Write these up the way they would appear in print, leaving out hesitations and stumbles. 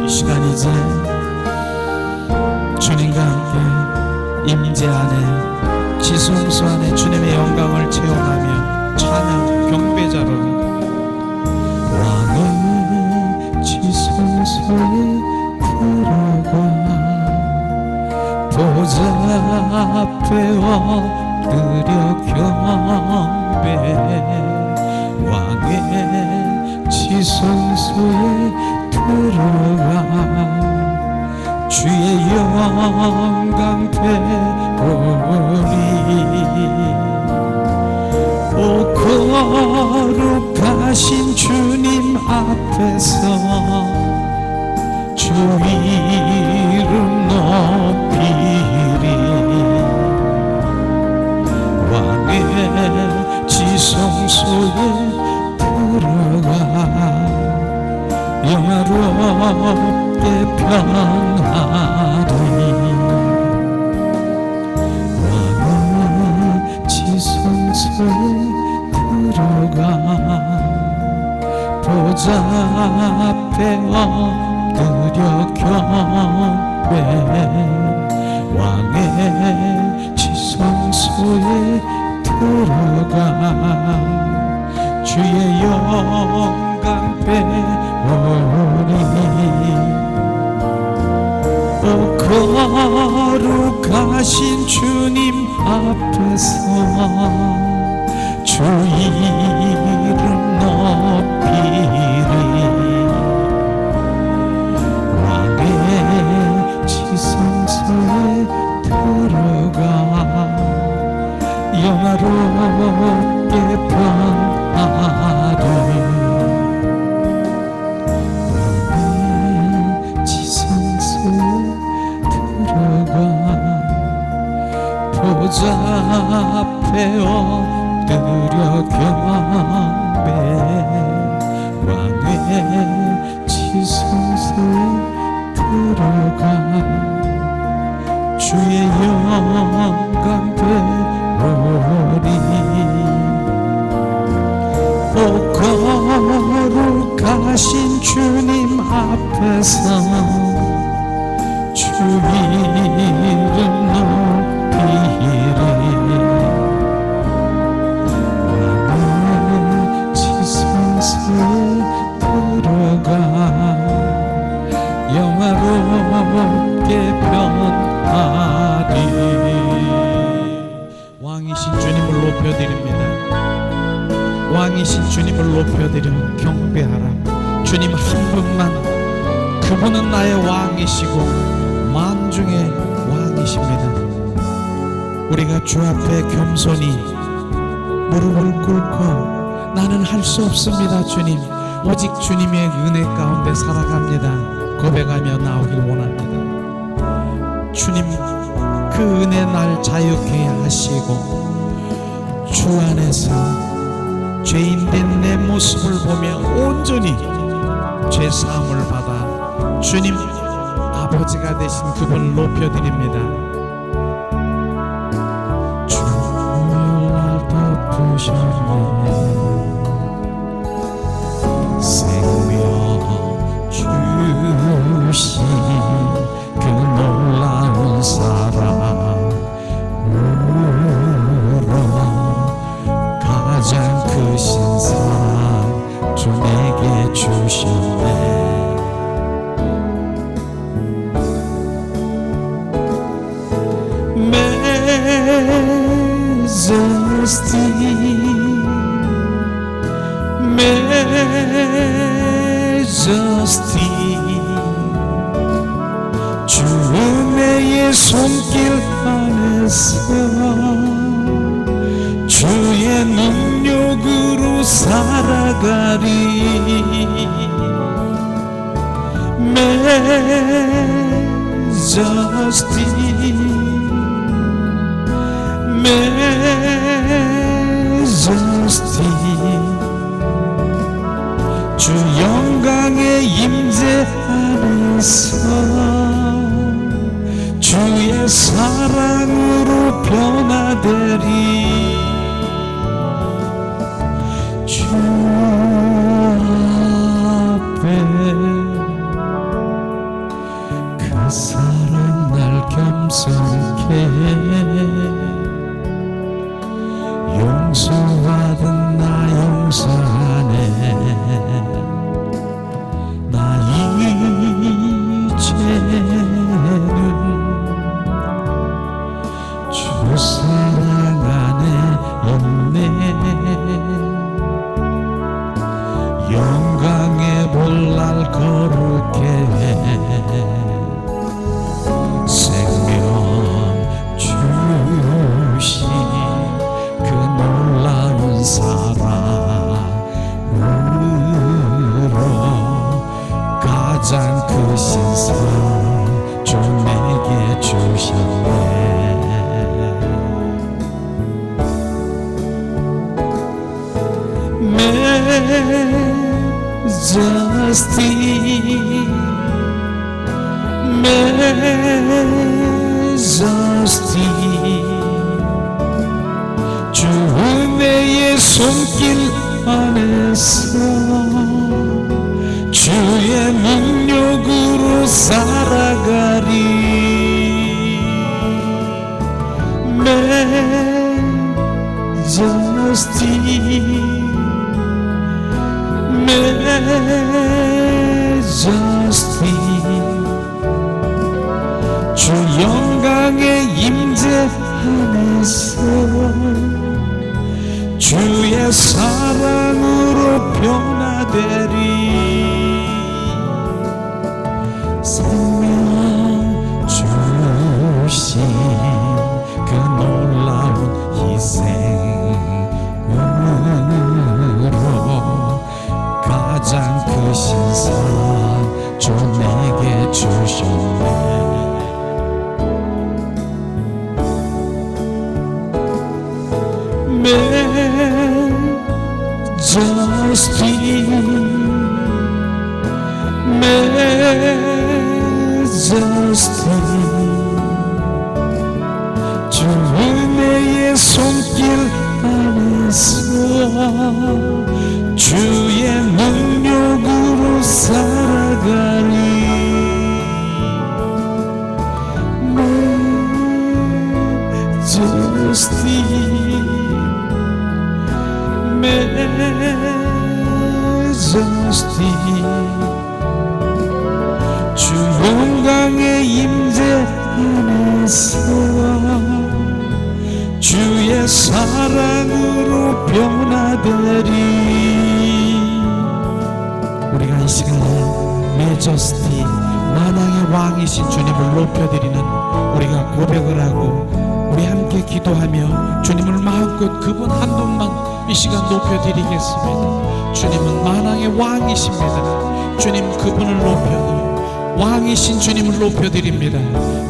시간이 이제 주님과 함께 임재 안에 지성소 안에 주님의 영광을 체험하며 찬양 경배자로 왕의 지성소에 들어가 보좌 앞에 엎드려 경배 왕의 지성소에 들어가 주의 영광 배우리 오 거룩하신 주님 앞에서 주 이름 높이리 왕의 지성소에 들어가 영화롭게 평하리 왕의 지성소에 들어가 보좌 앞에 엎드려 경배 왕의 지성소에 들어가 주의 영광 배우리 오 거룩하신 주님 앞에서 주 이름 높이리 왕의 지성소에 들어가 영화롭게 평하리 왕의 지성소에 들어가 보좌 앞에 엎드려 경배 왕의 지성소에 들어가 주의 영광 배우리 오 거룩하신 주님 앞에서 주 이름 높이리 왕의 지성소에 들어가 영화롭게 변하리 왕이신 주님을 높여드립니다. 왕이신 주님을 높여드려 경배하라. 주님 한 분만 그분은 나의 왕이시고 만중의 왕이십니다. 우리가 주 앞에 겸손히 무릎을 꿇고 나는 할 수 없습니다 주님 오직 주님의 은혜 가운데 살아갑니다 고백하며 나오길 원합니다. 주님 그 은혜 날 자유케 하시고 주 안에서 죄인된 내 모습을 보며 온전히 죄사함을 받아 주님 아버지가 되신 그분을 높여드립니다. 주여 날 덮으셨네 생명 주신 그 놀라운 사랑으로 가장 크신 사랑 주 내게 주셨네 Majesty 주 은혜의 손길 안에서 주의 능력으로 살아가리 Majesty Majesty 주 영광의 임재 안에서 주의 사랑으로 변화되리 주 앞에 거룩해 생명 주신 그 놀라운 사랑으로 가장 크신 상 주 내게 주셨네. Majesty, Majesty, 주 은혜의 손길 안에서 주의 능력으로 살아가리. Majesty, Majesty, 주 영광의 임재 안에서 주의 사랑으로 변화되리. 생명 주신 그 놀라운 희생으로 가장 크신 상 주 내게 주셨네. Majesty, Majesty, 주 은혜의 손길 안에서 주의 능력으로 살아가리. Majesty, Majesty, 주 영광의 임재 안에서 주의 사랑으로 변화되리. 우리가 이 시간에 Majesty, 만왕의 왕이신 주님을 높여드리는 우리가 고백을 하고 우리 함께 기도하며 주님을 마음껏 그분 한 분만 이 시간 높여드리겠습니다. 주님은 만왕의 왕이십니다. 주님 그분을 높여드립니다. 왕이신 주님을 높여드립니다.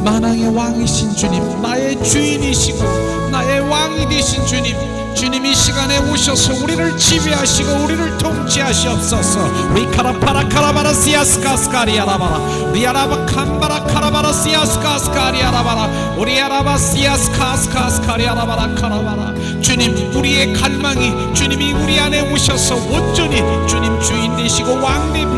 만왕의 왕이신 주님, 나의 주인이시고 나의 왕이 되신 주님, 주님이 시간에 오셔서 우리를 지배하시고 우리를 통치하시옵소서. 리카라파라 카라바라 시아스카스카리아라바라 리아라바 캄바라 카라바라 시아스카스카리아라바라 우리아라바 시아스카스카스카리아라바라 카라바라. 주님, 우리의 갈망이 주님이 우리 안에 오셔서 온전히 주님 주인 되시고 왕된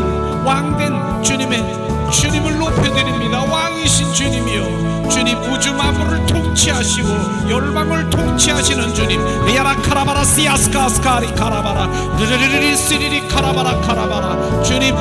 주님을 높여드립니다. 왕이신 주님이요, 주님 우주 만물을 통치하시고 열방을 통치하시는 주님, 리아라 카라바라 시아스카스카리 카라바라 르르르리 시리리 카라바라 카라바라. 주님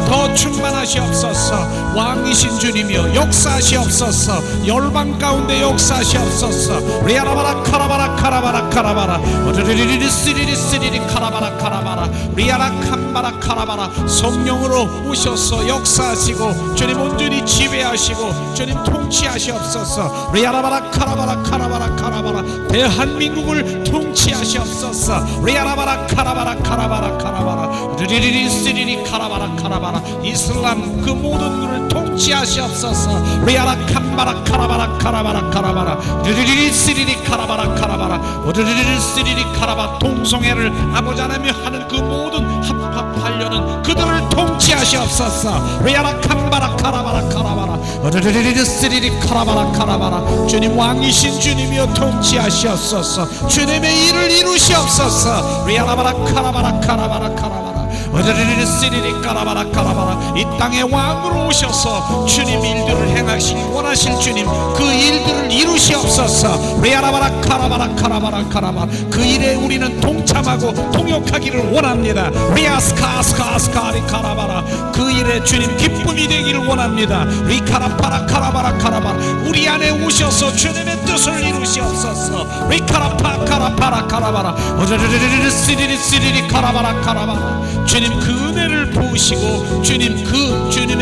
더 충만하시옵소서. 왕이신 주님이여 역사하시옵소서. 열방 가운데 역사하시옵소서. 리아라바라 카라바라 카라바라 카라바라 르르르리 시리리 시리리 카라바라 카라바라 리아라 캄바라 카라바라. 성령으로 오셔서 역사하시고 주님 온전히 지배하시고 주님 통치하시옵소서. 리아라바라 카라바라 카라바라 카라바라. 대한민국을 통치하시옵소서. 리아라바라 카라바라 카라바라 카라바라 르리리리 시리리 카라바라 카라바라. 이슬람 그 모든 것을 통치하시옵소서. 리아라 캄바라 카라바라 카라바라 카라바라 르리리리 시리리 카라바라 카라바라 르리리리 시리리 카라바. 동성애를 아버지 하나님이 하는 그 모든 합합하려는 그들을 통치하시옵소서. 리아라 캄바라 카라바라 카라바라 르리리리 시리리 카라바라 카라바라. 주님 왕이신 주님이여 통치하시옵소서. 주님의 일을 이루시옵소서. 리아라바라 카라바라 카라바라 카라바라 어드리리 시리리 카라바라 카라바라. 이 땅의 왕으로 오셔서 주님 일들을 행하시기 원하실 주님, 그 일들을 이루시옵소서. 리아라바라 카라바라 카라바라 카라바. 그 일에 우리는 동참하고 통역하기를 원합니다. 리아스카스카스카리 카라바라. 그 일에 주님 기쁨이 되기를 원합니다. 리카라파라 카라바라 카라바. 우리 안에 오셔서 주님의 뜻을 이루시옵소서. 리카라파 카라파라 카라바라 어드리리 시리리 시리리 카라바라 카라바라. 주님 그 은혜를 부으시고 주님 그 주님의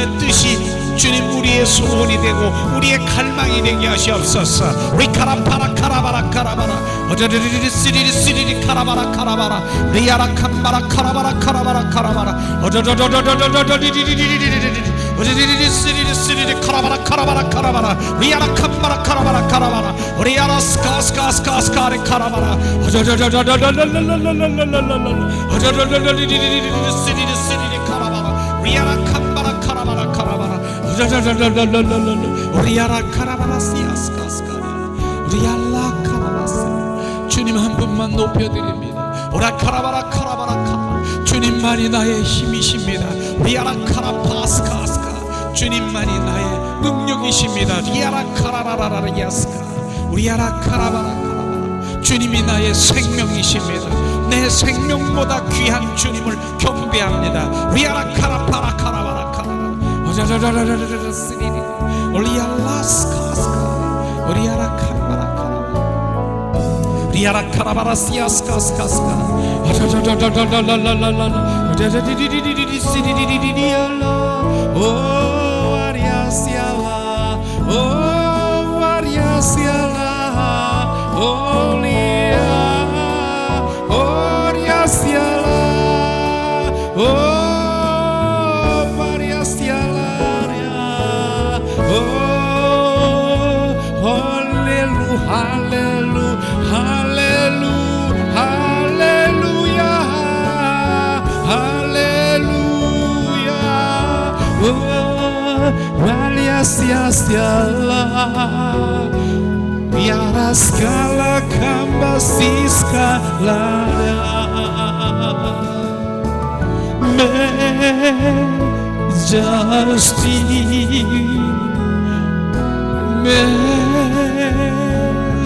주님 우리의 소원이 되고 우리의 갈망이 되게 하시옵소서. 리카라파라 카라바라 카라바라 어저저저저 쓰리리 쓰리리 카라바라 카라바라 리아라 캄바라 카라바라 카라바라 카라바라 어저저저저저저저 리리리리리리리리 어저저저저 쓰리리 쓰리리 카라바라 카라바라 카라바라 리아라 캄바라 카라바라 카라바라 리아라 스카스카스카스카리 카라바라 어저저저저저저저저저저저저저저 어저저저저 리리리리리 쓰리리 쓰리리 카라바라 리아라 캄바라 카라바라 카라바라 어저저저저저저저 리아라 카라바라 시아스카스카리 리알라 카라바스. 주님 한 분만 높여드립니다. 오라 카라바라 카라바라 카라. 주님만이 나의 힘이십니다. 리아라 카라파스카스카. 주님만이 나의 능력이십니다. 리아라 카라라라라 야스카. 리아라 카라바라 카라바라. 주님이 나의 생명이십니다. 내 생명보다 귀한 주님을 경배합니다. 리아라 카라파라 카라바라 카라바라. 어자자자자자자 쓰리리. 리알라 스카스카. 리아라 카라바라 리아라 카라바라 시아스카스카스카 아자자자자자라라라라라 어자자디디디디디 시디디디디디알라 오 아리아시알라 오 아리아시알라 오 리아 오 아리아시알라 오 아리아시알라 오 할렐루 할렐루 할렐루 할렐루야 할렐루야 오 알리아시아시알라 야라스칼라 캄바시스칼라라 메저스티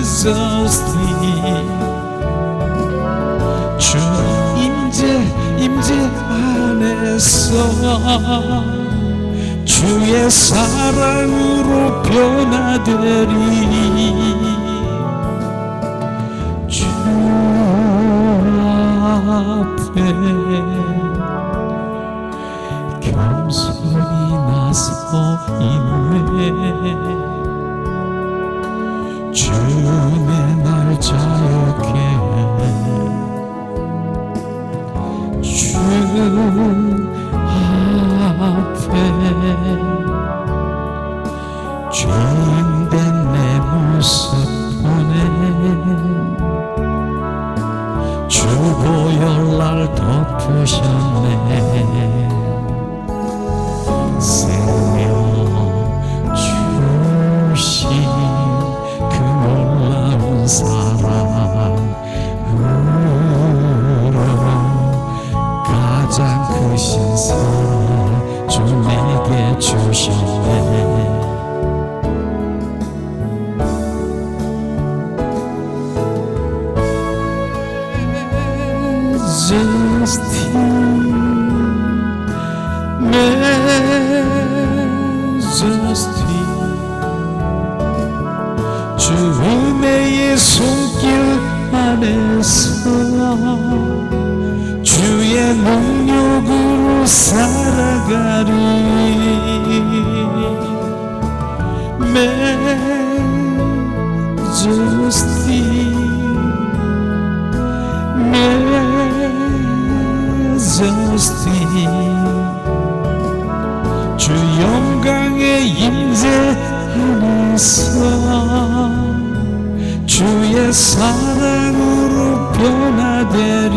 메저스티 주 임재 안에서 주의 사랑으로 변화되리 주 앞에 겸손히 나서 있네 주의 날 자유케 주 앞에 죄인된 내 모습 보내 주 보혈날 덮으셨네 생명 주신 그 놀라운 사랑으로 가장 크신 사랑 주 내게 주셨네 Majesty 주 은혜의 손길 안에서 주의 능력으로 살아가리 Majesty Majesty 주 영광의 임재 안에서 주의 사랑으로 변화되리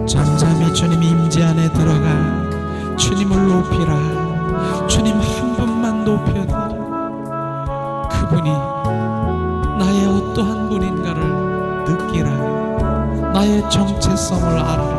잠잠히 주님 임재 안에 들어가 주님을 높이라 주님 한 분만 높여드려 그분이 나의 어떠한 분인가를 느끼라 나의 정체성을 알아라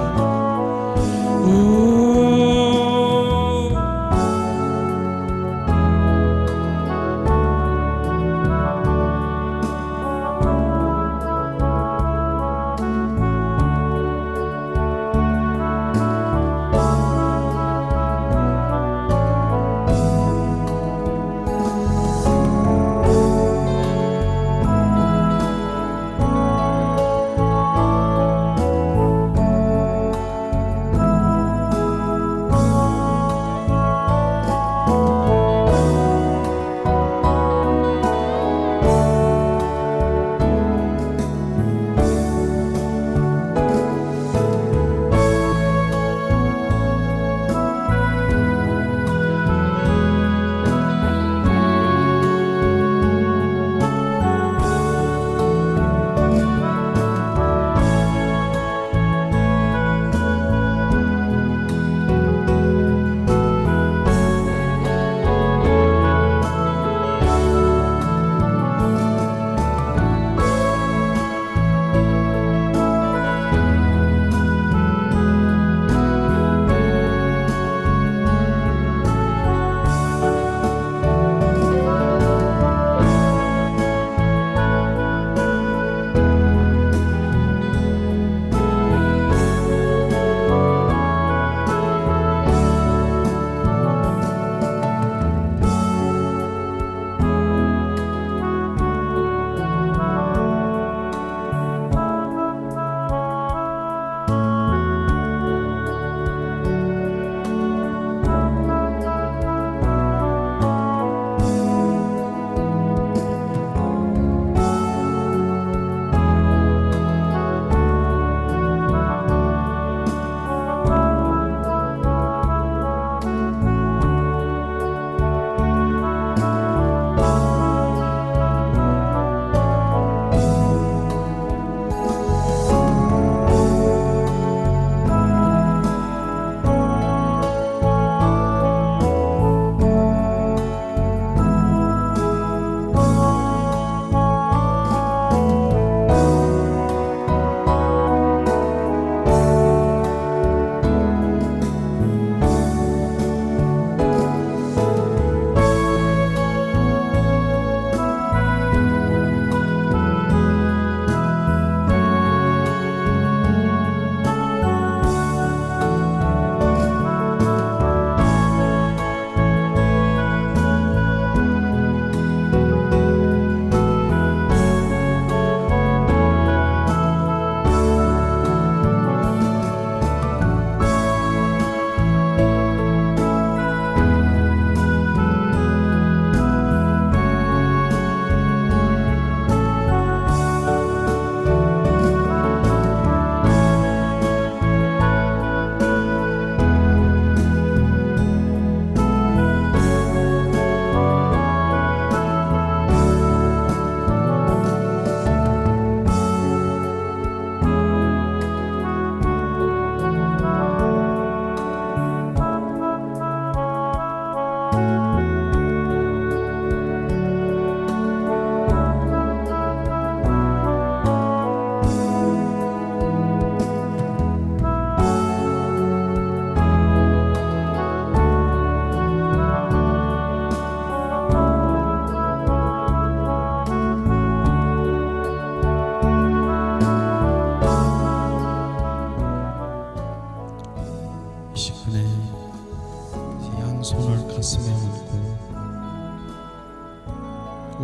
손을 가슴에 얹고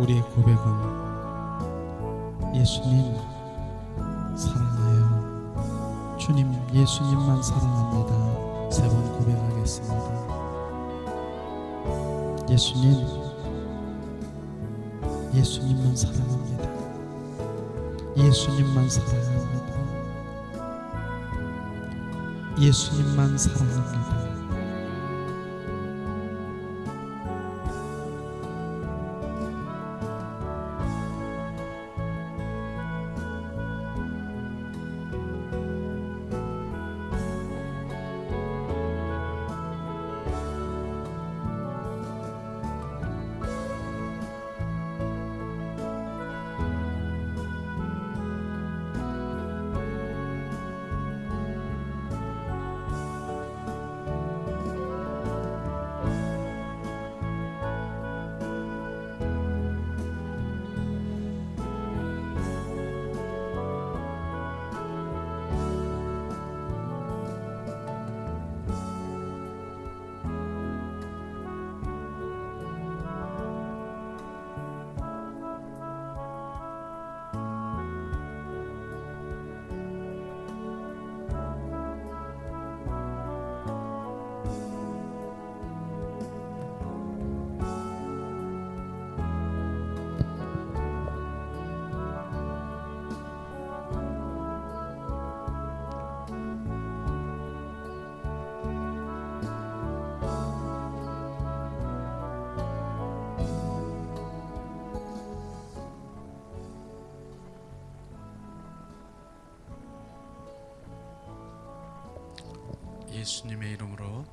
우리의 고백은 예수님 사랑해요. 주님 예수님만 사랑합니다. 3번 고백하겠습니다. 예수님, 예수님만 사랑합니다. 예수님만 사랑합니다. 예수님만 사랑합니다. 예수님의 이름으로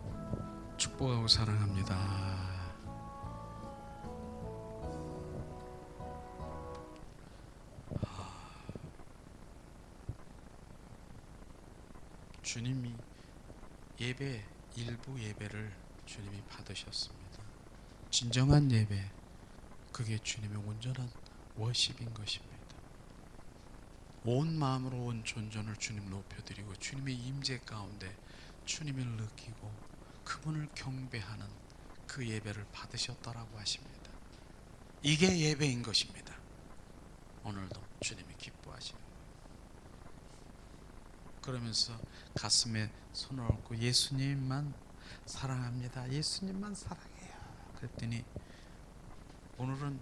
축복하고 사랑합니다. 주님이 예배, 일부 예배를 주님이 받으셨습니다. 진정한 예배, 그게 주님의 온전한 워십인 것입니다. 온 마음으로 온 존전을 주님 높여드리고 주님의 임재 가운데 주님을 느끼고 그분을 경배하는 그 예배를 받으셨다라고 하십니다. 이게 예배인 것입니다. 오늘도 주님이 기뻐하시는 거예요. 그러면서 가슴에 손을 얹고 예수님만 사랑합니다. 예수님만 사랑해요. 그랬더니 오늘은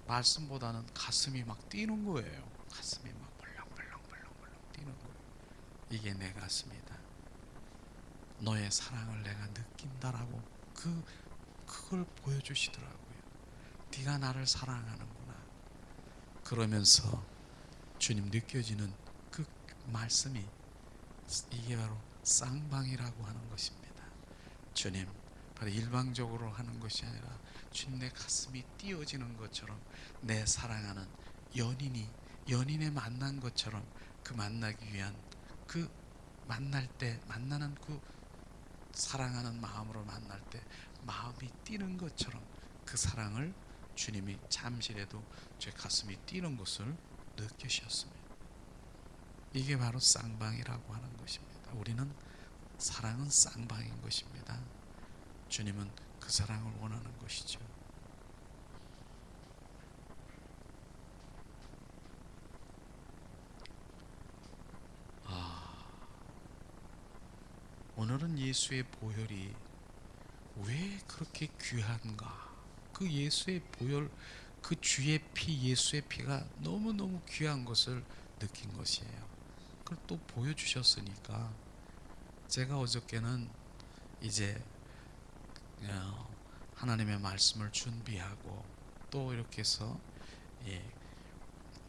말씀보다는 가슴이 막 뛰는 거예요. 가슴이 막 벌렁벌렁 뛰는 거예요. 이게 내 가슴이다. 너의 사랑을 내가 느낀다라고 그걸 보여주시더라고요. 네가 나를 사랑하는구나. 그러면서 주님 느껴지는 그 말씀이 이게 바로 쌍방이라고 하는 것입니다. 주님 바로 일방적으로 하는 것이 아니라 주님 내 가슴이 띄어지는 것처럼 내 사랑하는 연인의 만난 것처럼 그 만나기 위한 그 만날 때 만나는 그 사랑하는 마음으로 만날 때 마음이 뛰는 것처럼 그 사랑을 주님이 잠시라도 제 가슴이 뛰는 것을 느끼셨습니다. 이게 바로 쌍방이라고 하는 것입니다. 우리는 사랑은 쌍방인 것입니다. 주님은 그 사랑을 원하는 것이죠. 오늘은 예수의 보혈이 왜 그렇게 귀한가? 그 예수의 보혈, 그 주의 피, 예수의 피가 너무너무 귀한 것을 느낀 것이에요. 그걸 또 보여주셨으니까 제가 어저께는 이제 하나님의 말씀을 준비하고 또 이렇게 해서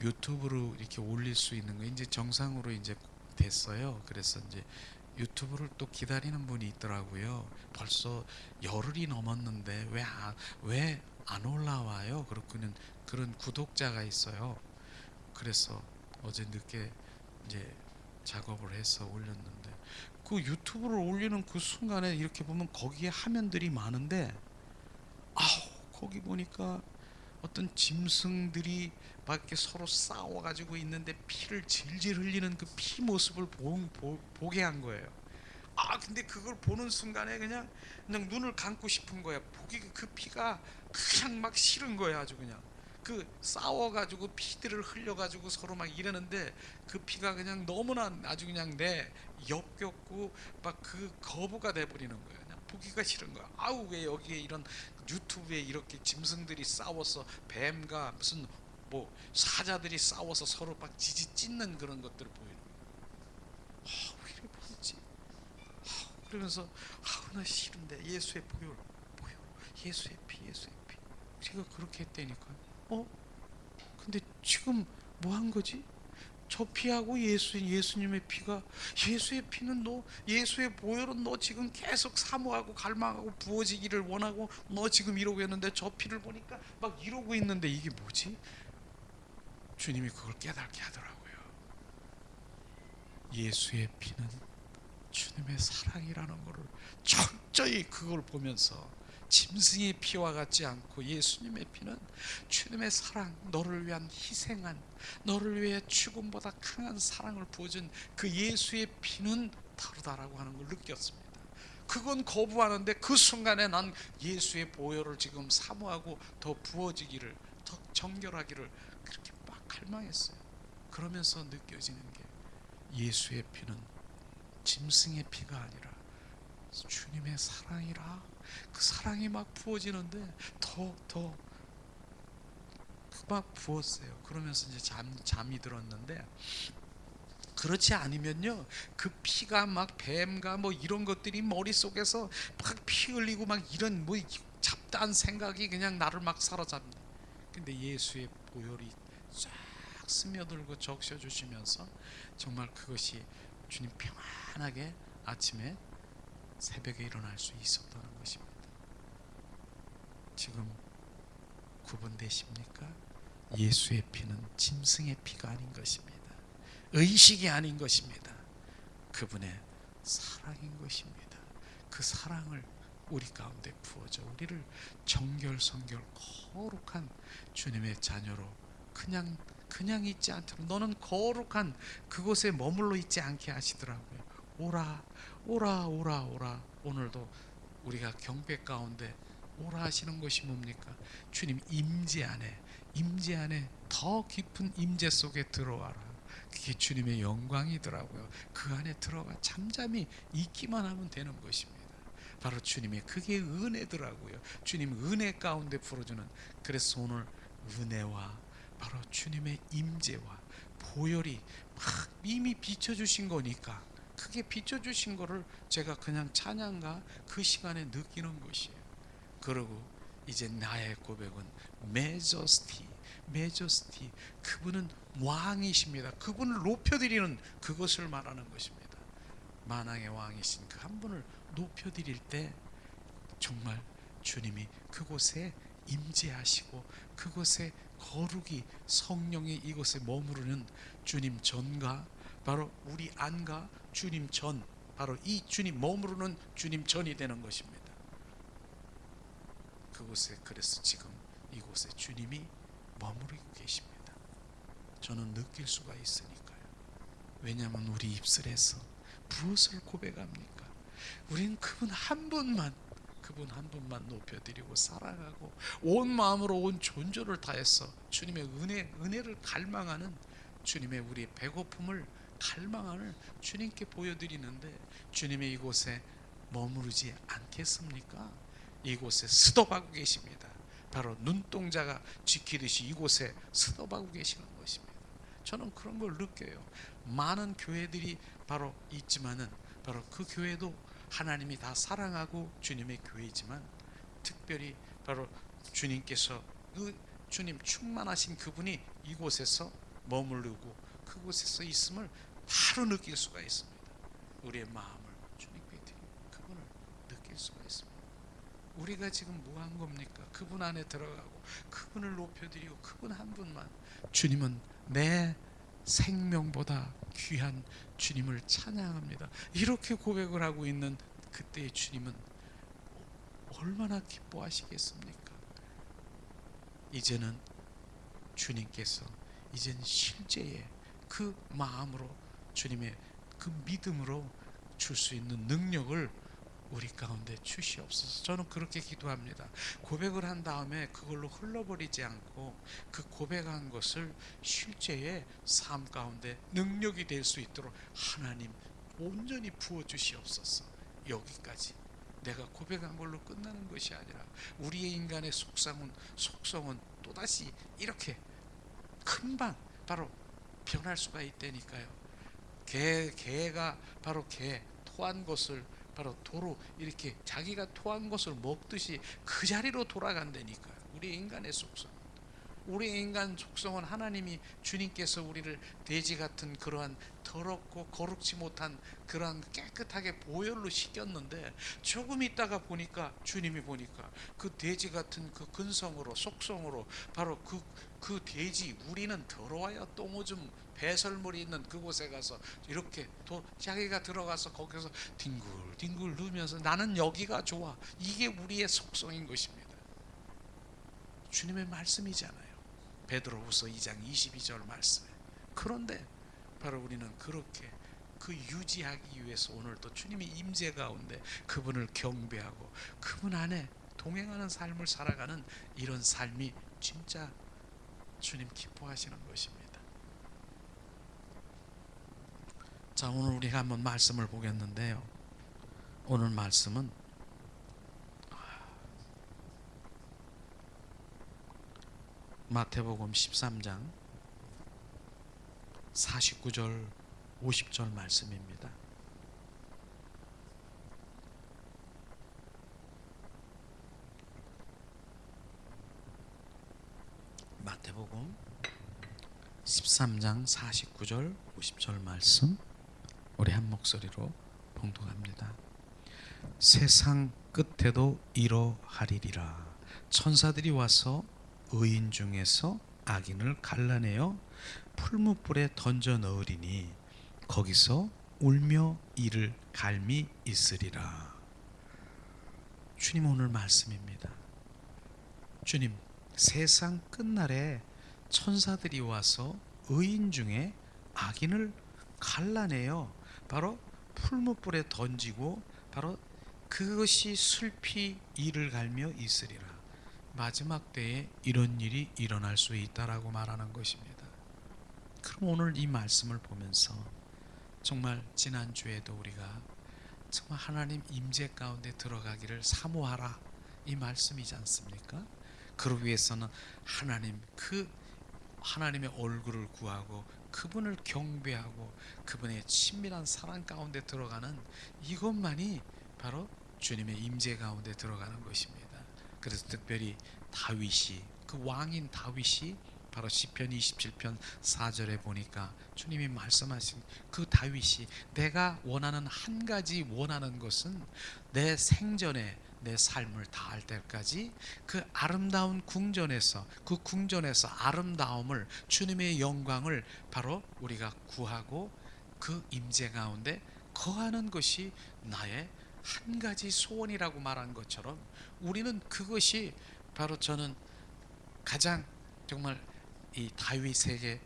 유튜브로 이렇게 올릴 수 있는 거 이제 정상으로 이제 됐어요. 그래서 이제 유튜브를 또 기다리는 분이 있더라고요. 벌써 열흘이 넘었는데 왜 안 올라와요? 그런 구독자가 있어요. 그래서 어제 늦게 이제 작업을 해서 올렸는데 그 유튜브를 올리는 그 순간에 이렇게 보면 거기에 화면들이 많은데 거기 보니까 어떤 짐승들이 막 이렇게 서로 싸워가지고 있는데 피를 질질 흘리는 그 피 모습을 보게 한 거예요. 근데 그걸 보는 순간에 그냥 눈을 감고 싶은 거야. 보기 그 피가 그냥 막 싫은 거야. 아주 그냥 그 싸워가지고 피들을 흘려가지고 서로 막 이러는데 그 피가 그냥 너무나 아주 그냥 내 역겹고 막 그 거부가 돼버리는 거야. 그냥 보기가 싫은 거야. 아우, 왜 여기에 이런 유튜브에 이렇게 짐승들이 싸워서 뱀과 무슨 뭐 사자들이 싸워서 서로 막 지지 찢는 그런 것들을 보이는 거야. 왜 이렇게 보지? 그러면서 나 싫은데 예수의 보혈, 예수의 피, 예수의 피. 제가 그렇게 했다니까. 근데 지금 뭐 한 거지? 저 피하고 예수님의 피가, 예수의 피는 너, 예수의 보혈은 너 지금 계속 사모하고 갈망하고 부어지기를 원하고 너 지금 이러고 있는데 저 피를 보니까 막 이러고 있는데 이게 뭐지? 주님이 그걸 깨닫게 하더라고요. 예수의 피는 주님의 사랑이라는 것을 철저히 그걸 보면서 짐승의 피와 같지 않고 예수님의 피는 주님의 사랑, 너를 위한 희생한, 너를 위해 죽음보다 강한 사랑을 부어준 그 예수의 피는 다르다라고 하는 걸 느꼈습니다. 그건 거부하는데 그 순간에 난 예수의 보혈을 지금 사모하고 더 부어지기를, 더 정결하기를 그렇게 막 갈망했어요. 그러면서 느껴지는 게 예수의 피는 짐승의 피가 아니라 주님의 사랑이라. 그 사랑이 막 부어지는데 더 막 부었어요. 그러면서 이제 잠이 들었는데, 그렇지 않으면요 그 피가 막 뱀과 뭐 이런 것들이 머릿속에서 막 피 흘리고 막 이런 뭐 잡다한 생각이 그냥 나를 막 사로잡는다. 근데 예수의 보혈이 쫙 스며들고 적셔주시면서 정말 그것이 주님 평안하게 아침에 새벽에 일어날 수 있었다는 것입니다. 지금 구분되십니까? 예수의 피는 짐승의 피가 아닌 것입니다. 의식이 아닌 것입니다. 그분의 사랑인 것입니다. 그 사랑을 우리 가운데 부어져 우리를 정결성결 거룩한 주님의 자녀로 그냥 있지 않도록, 너는 거룩한 그곳에 머물러 있지 않게 하시더라고요. 오라 오라 오라 오라. 오늘도 우리가 경배 가운데 오라 하시는 것이 뭡니까? 주님 임재 안에 더 깊은 임재 속에 들어와라. 그게 주님의 영광이더라고요. 그 안에 들어가 잠잠히 있기만 하면 되는 것입니다. 바로 주님의 그게 은혜더라고요. 주님 은혜 가운데 풀어주는. 그래서 오늘 은혜와 바로 주님의 임재와 보혈이 막 이미 비춰주신 거니까, 크게 비춰주신 거를 제가 그냥 찬양가 그 시간에 느끼는 것이에요. 그리고 이제 나의 고백은 메저스티, 그분은 왕이십니다. 그분을 높여드리는 그것을 말하는 것입니다. 만왕의 왕이신 그 한 분을 높여드릴 때 정말 주님이 그곳에 임재하시고 그곳에 거룩이 성령이 이곳에 머무르는 주님 전과 바로 우리 안과 주님 전, 바로 이 주님 머무르는 주님 전이 되는 것입니다. 그곳에, 그래서 지금 이곳에 주님이 머무르고 계십니다. 저는 느낄 수가 있으니까요. 왜냐하면 우리 입술에서 무엇을 고백합니까? 우리는 그분 한 분만 높여드리고 사랑하고 온 마음으로 온 존재를 다해서 주님의 은혜를 갈망하는, 주님의 우리의 배고픔을 갈망하는 주님께 보여드리는데, 주님의 이곳에 머무르지 않겠습니까? 이곳에 스톱하고 계십니다. 바로 눈동자가 지키듯이 이곳에 스톱하고 계시는 것입니다. 저는 그런 걸 느껴요. 많은 교회들이 바로 있지만은 바로 그 교회도 하나님이 다 사랑하고 주님의 교회이지만, 특별히 바로 주님께서 그 주님 충만하신 그분이 이곳에서 머무르고 그곳에서 있음을 바로 느낄 수가 있습니다. 우리의 마음을 주님께 드리고 그분을 느낄 수가 있습니다. 우리가 지금 뭐 한 겁니까? 그분 안에 들어가고 그분을 높여드리고 그분 한 분만. 주님은 내 생명보다 귀한 주님을 찬양합니다. 이렇게 고백을 하고 있는 그때의 주님은 얼마나 기뻐하시겠습니까? 이제는 주님께서 이제는 실제의 그 마음으로, 주님의 그 믿음으로 줄 수 있는 능력을 우리 가운데 주시옵소서. 저는 그렇게 기도합니다. 고백을 한 다음에 그걸로 흘러버리지 않고 그 고백한 것을 실제의 삶 가운데 능력이 될 수 있도록 하나님 온전히 부어 주시옵소서. 여기까지 내가 고백한 걸로 끝나는 것이 아니라 우리의 인간의 속성은 또다시 이렇게 금방 바로 변할 수가 있다니까요. 개가 바로 개 토한 것을 바로 도로 이렇게 자기가 토한 것을 먹듯이 그 자리로 돌아간다니까요. 우리 인간 속성은 하나님이 주님께서 우리를 돼지 같은 그러한 더럽고 거룩지 못한 그러한 깨끗하게 보혈로 씻겼는데 조금 있다가 보니까 주님이 보니까 그 돼지 같은 그 근성으로 속성으로 바로 그 돼지 우리는 더러워야 똥오줌 배설물이 있는 그곳에 가서 이렇게 자기가 들어가서 거기서 뒹굴뒹굴 누우면서 나는 여기가 좋아. 이게 우리의 속성인 것입니다. 주님의 말씀이잖아요. 베드로후서 2장 22절 말씀. 그런데 바로 우리는 그렇게 그 유지하기 위해서 오늘도 주님의 임재 가운데 그분을 경배하고 그분 안에 동행하는 삶을 살아가는 이런 삶이 진짜 주님 기뻐하시는 것입니다. 자, 오늘 우리가 한번 말씀을 보겠는데요. 오늘 말씀은 마태복음 13장 49절 50절 말씀입니다. 마태복음 13장 49절 50절 말씀 우리 한 목소리로 봉독합니다. 세상 끝에도 이러하리리라. 천사들이 와서 의인 중에서 악인을 갈라내어 풀무불에 던져 넣으리니 거기서 울며 이를 갈미 있으리라. 주님 오늘 말씀입니다. 주님 세상 끝날에 천사들이 와서 의인 중에 악인을 갈라내어 바로 풀무불에 던지고 바로 그것이 슬피 이를 갈며 있으리라. 마지막 때에 이런 일이 일어날 수 있다라고 말하는 것입니다. 그럼 오늘 이 말씀을 보면서 정말 지난주에도 우리가 정말 하나님 임재 가운데 들어가기를 사모하라 이 말씀이지 않습니까? 그러기 위해서는 하나님의 얼굴을 구하고 그분을 경배하고 그분의 친밀한 사랑 가운데 들어가는 이것만이 바로 주님의 임재 가운데 들어가는 것입니다. 그래서 특별히 다윗이 그 왕인 다윗이 바로 시편 27편 4절에 보니까 주님이 말씀하신 그 다윗이 내가 원하는 한 가지 원하는 것은 내 생전에 내 삶을 다할 때까지 그 아름다운 궁전에서 그 궁전에서 아름다움을 주님의 영광을 바로 우리가 구하고 그 임재 가운데 거하는 것이 나의 한 가지 소원이라고 말한 것처럼 우리는 그것이 바로 저는 가장 정말 이 다윗에게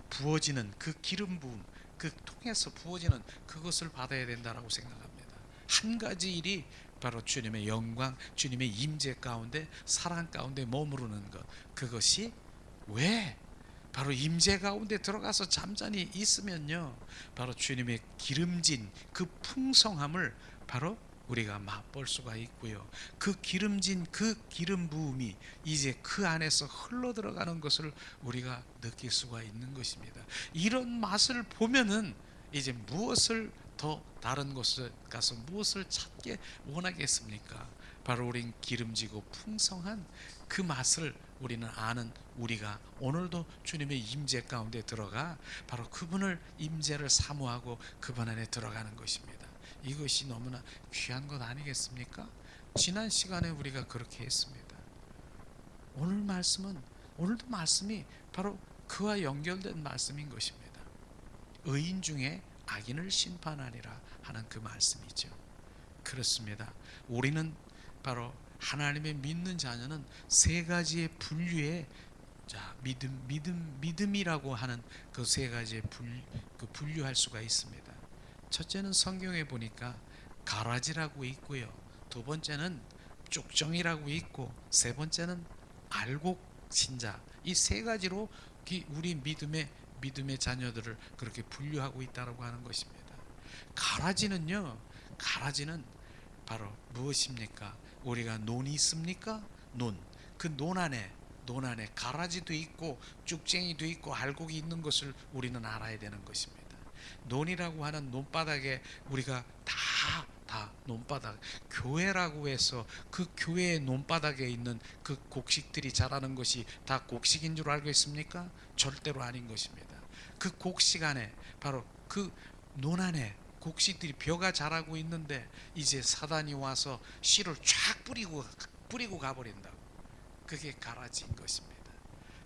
부어지는 그 기름 부음 그 통해서 부어지는 그것을 받아야 된다라고 생각합니다. 한 가지 일이 바로 주님의 영광 주님의 임재 가운데 사랑 가운데 머무르는 것 그것이 왜 바로 임재 가운데 들어가서 잠잠히 있으면요 바로 주님의 기름진 그 풍성함을 바로 우리가 맛볼 수가 있고요. 그 기름진 그 기름 부음이 이제 그 안에서 흘러 들어가는 것을 우리가 느낄 수가 있는 것입니다. 이런 맛을 보면은 이제 무엇을 더 다른 곳에 가서 무엇을 찾게 원하겠습니까? 바로 우린 기름지고 풍성한 그 맛을 우리는 아는 우리가 오늘도 주님의 임재 가운데 들어가 바로 그분을 임재를 사모하고 그분 안에 들어가는 것입니다. 이것이 너무나 귀한 것 아니겠습니까? 지난 시간에 우리가 그렇게 했습니다. 오늘도 말씀이 바로 그와 연결된 말씀인 것입니다. 의인 중에 악인을 심판하리라 하는 그 말씀이죠. 그렇습니다. 우리는 바로 하나님의 믿는 자녀는 세 가지의 분류의 믿음이라고 하는 그 세 가지의 분류할 수가 있습니다. 첫째는 성경에 보니까 가라지라고 있고요. 두 번째는 쭉정이라고 있고, 세 번째는 알곡신자. 이 세 가지로 우리 믿음의 자녀들을 그렇게 분류하고 있다고 하는 것입니다. 가라지는 바로 무엇입니까? 우리가 논이 있습니까? 그 논 안에 가라지도 있고 쭉쟁이도 있고 알곡이 있는 것을 우리는 알아야 되는 것입니다. 논이라고 하는 논바닥에 우리가 다 논바닥, 교회라고 해서 그 교회의 논바닥에 있는 그 곡식들이 자라는 것이 다 곡식인 줄 알고 있습니까? 절대로 아닌 것입니다. 그 곡식 안에, 바로 그 논 안에 곡식들이 벼가 자라고 있는데 이제 사단이 와서 씨를 쫙 뿌리고 가버린다고. 그게 가라지인 것입니다.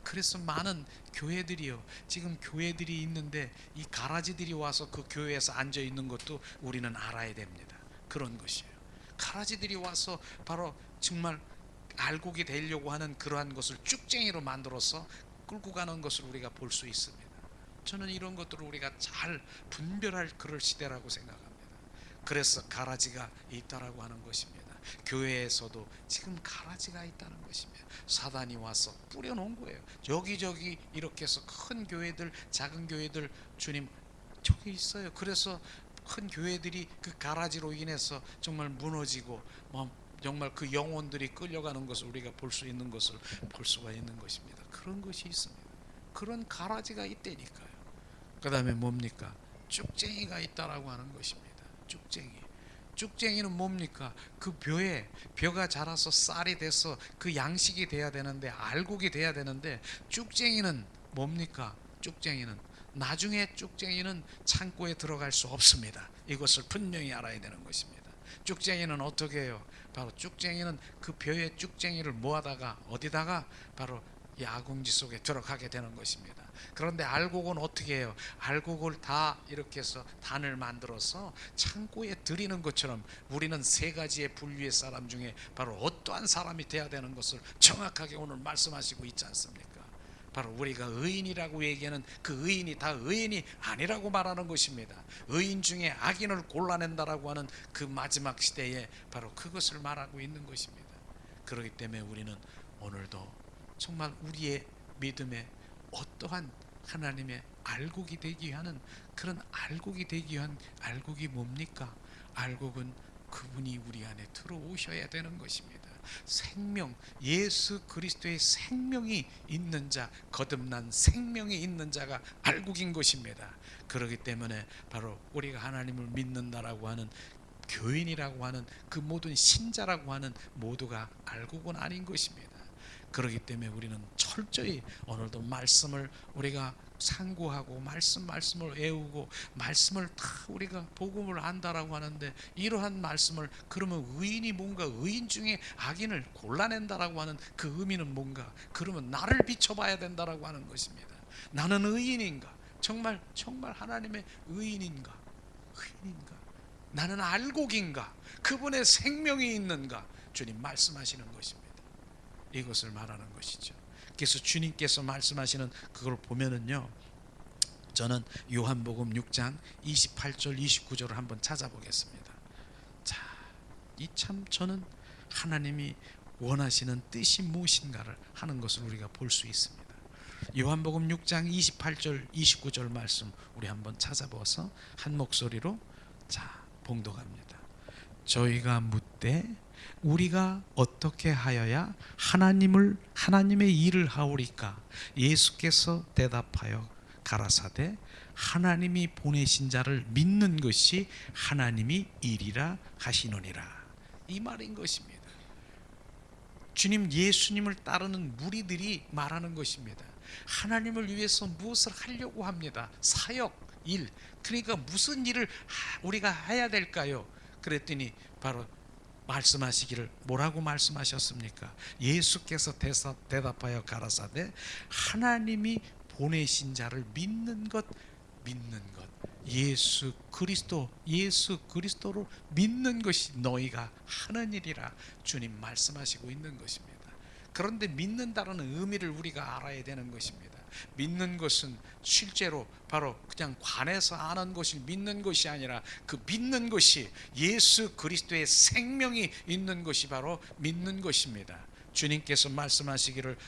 그래서 많은 교회들이요, 지금 교회들이 있는데 이 가라지들이 와서 그 교회에서 앉아 있는 것도 우리는 알아야 됩니다. 그런 것이에요. 가라지들이 와서 바로 정말 알곡이 되려고 하는 그러한 것을 쭉쟁이로 만들어서 끌고 가는 것을 우리가 볼 수 있습니다. 저는 이런 것들을 우리가 잘 분별할 그럴 시대라고 생각합니다. 그래서 가라지가 있다라고 하는 것입니다. 교회에서도 지금 가라지가 있다는 것입니다. 사단이 와서 뿌려놓은 거예요. 여기저기 이렇게 해서 큰 교회들, 작은 교회들, 주님 저기 있어요. 그래서 큰 교회들이 그 가라지로 인해서 정말 무너지고 정말 그 영혼들이 끌려가는 것을 우리가 볼 수 있는 것을 볼 수가 있는 것입니다. 그런 것이 있습니다. 그런 가라지가 있다니까요. 그 다음에 뭡니까? 쭉쟁이가 있다라고 하는 것입니다. 쭉쟁이는 뭡니까? 그 벼가 자라서 쌀이 돼서 그 양식이 돼야 되는데, 알곡이 돼야 되는데, 쭉쟁이는 뭡니까? 나중에 쭉쟁이는 창고에 들어갈 수 없습니다. 이것을 분명히 알아야 되는 것입니다. 쭉쟁이는 어떻게 해요? 바로 쭉쟁이는 그 벼의 쭉쟁이를 모아다가 어디다가 바로 이 아궁지 속에 들어가게 되는 것입니다. 그런데 알곡은 어떻게 해요? 알곡을 다 이렇게 해서 단을 만들어서 창고에 들이는 것처럼 우리는 세 가지의 분류의 사람 중에 바로 어떠한 사람이 돼야 되는 것을 정확하게 오늘 말씀하시고 있지 않습니까? 바로 우리가 의인이라고 얘기하는 그 의인이 다 의인이 아니라고 말하는 것입니다. 의인 중에 악인을 골라낸다라고 하는 그 마지막 시대에 바로 그것을 말하고 있는 것입니다. 그렇기 때문에 우리는 오늘도 정말 우리의 믿음에 어떠한 하나님의 알곡이 되기 위한 그런 알곡이 되기 위한 알곡이 뭡니까? 알곡은 그분이 우리 안에 들어오셔야 되는 것입니다. 생명, 예수 그리스도의 생명이 있는 자, 거듭난 생명이 있는 자가 알곡인 것입니다. 그렇기 때문에 바로 우리가 하나님을 믿는다라고 하는 교인이라고 하는 그 모든 신자라고 하는 모두가 알곡은 아닌 것입니다. 그렇기 때문에 우리는 철저히 오늘도 말씀을 우리가 상고하고 말씀을 외우고 말씀을 다 우리가 복음을 안다라고 하는데, 이러한 말씀을 그러면 의인이 뭔가, 의인 중에 악인을 골라낸다라고 하는 그 의미는 뭔가? 그러면 나를 비춰봐야 된다라고 하는 것입니다. 나는 의인인가? 정말 하나님의 의인인가? 나는 알곡인가? 그분의 생명이 있는가? 주님 말씀하시는 것입니다. 이것을 말하는 것이죠. 그래서 주님께서 말씀하시는 그걸 보면은요, 저는 요한복음 6장 28절 29절을 한번 찾아보겠습니다. 자, 이 참 저는 하나님이 원하시는 뜻이 무엇인가를 하는 것을 우리가 볼 수 있습니다. 요한복음 6장 28절 29절 말씀 우리 한번 찾아보아서 한 목소리로 봉독합니다. 저희가 묻되 우리가 어떻게 하여야 하나님의 일을 하오리까? 예수께서 대답하여 가라사대 하나님이 보내신 자를 믿는 것이 하나님이 일이라 하시노니라. 이 말인 것입니다. 주님 예수님을 따르는 무리들이 말하는 것입니다. 하나님을 위해서 무엇을 하려고 합니다. 사역, 일. 그러니까 무슨 일을 우리가 해야 될까요? 그랬더니 바로 말씀하시기를 뭐라고 말씀하셨습니까? 예수께서 대답하여 가라사대 하나님이 보내신 자를 믿는 것. 예수 그리스도를 믿는 것이 너희가 하는 일이라 주님 말씀하시고 있는 것입니다. 그런데 믿는다는 의미를 우리가 알아야 되는 것입니다. 믿는 것은 실제로 바로 그냥 관해서 아는 것을 믿는 것이 아니라 그 믿는 것이 예수 그리스도의 생명이 있는 것이 바로 믿는 것입니다. 주님께서 말씀하시기를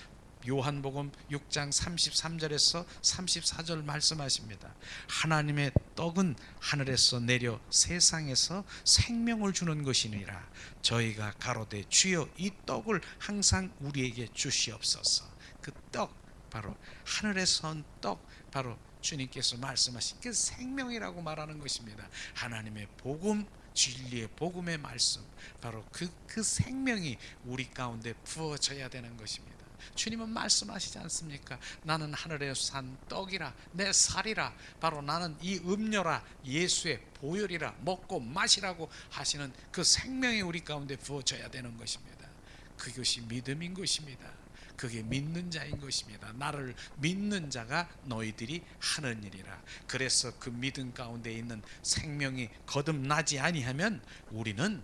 요한복음 6장 33절에서 34절 말씀하십니다. 하나님의 떡은 하늘에서 내려 세상에서 생명을 주는 것이니라. 저희가 가로되 주여 이 떡을 항상 우리에게 주시옵소서. 그 떡, 바로 하늘에서 온 떡, 바로 주님께서 말씀하신 그 생명이라고 말하는 것입니다. 하나님의 복음, 진리의 복음의 말씀, 바로 그 생명이 우리 가운데 부어져야 되는 것입니다. 주님은 말씀하시지 않습니까? 나는 하늘에서 산 떡이라, 내 살이라, 바로 나는 이 음료라, 예수의 보혈이라, 먹고 마시라고 하시는 그 생명이 우리 가운데 부어져야 되는 것입니다. 그것이 믿음인 것입니다. 그게 믿는 자인 것입니다. 나를 믿는 자가 너희들이 하는 일이라. 그래서 그 믿음 가운데 있는 생명이 거듭나지 아니하면 우리는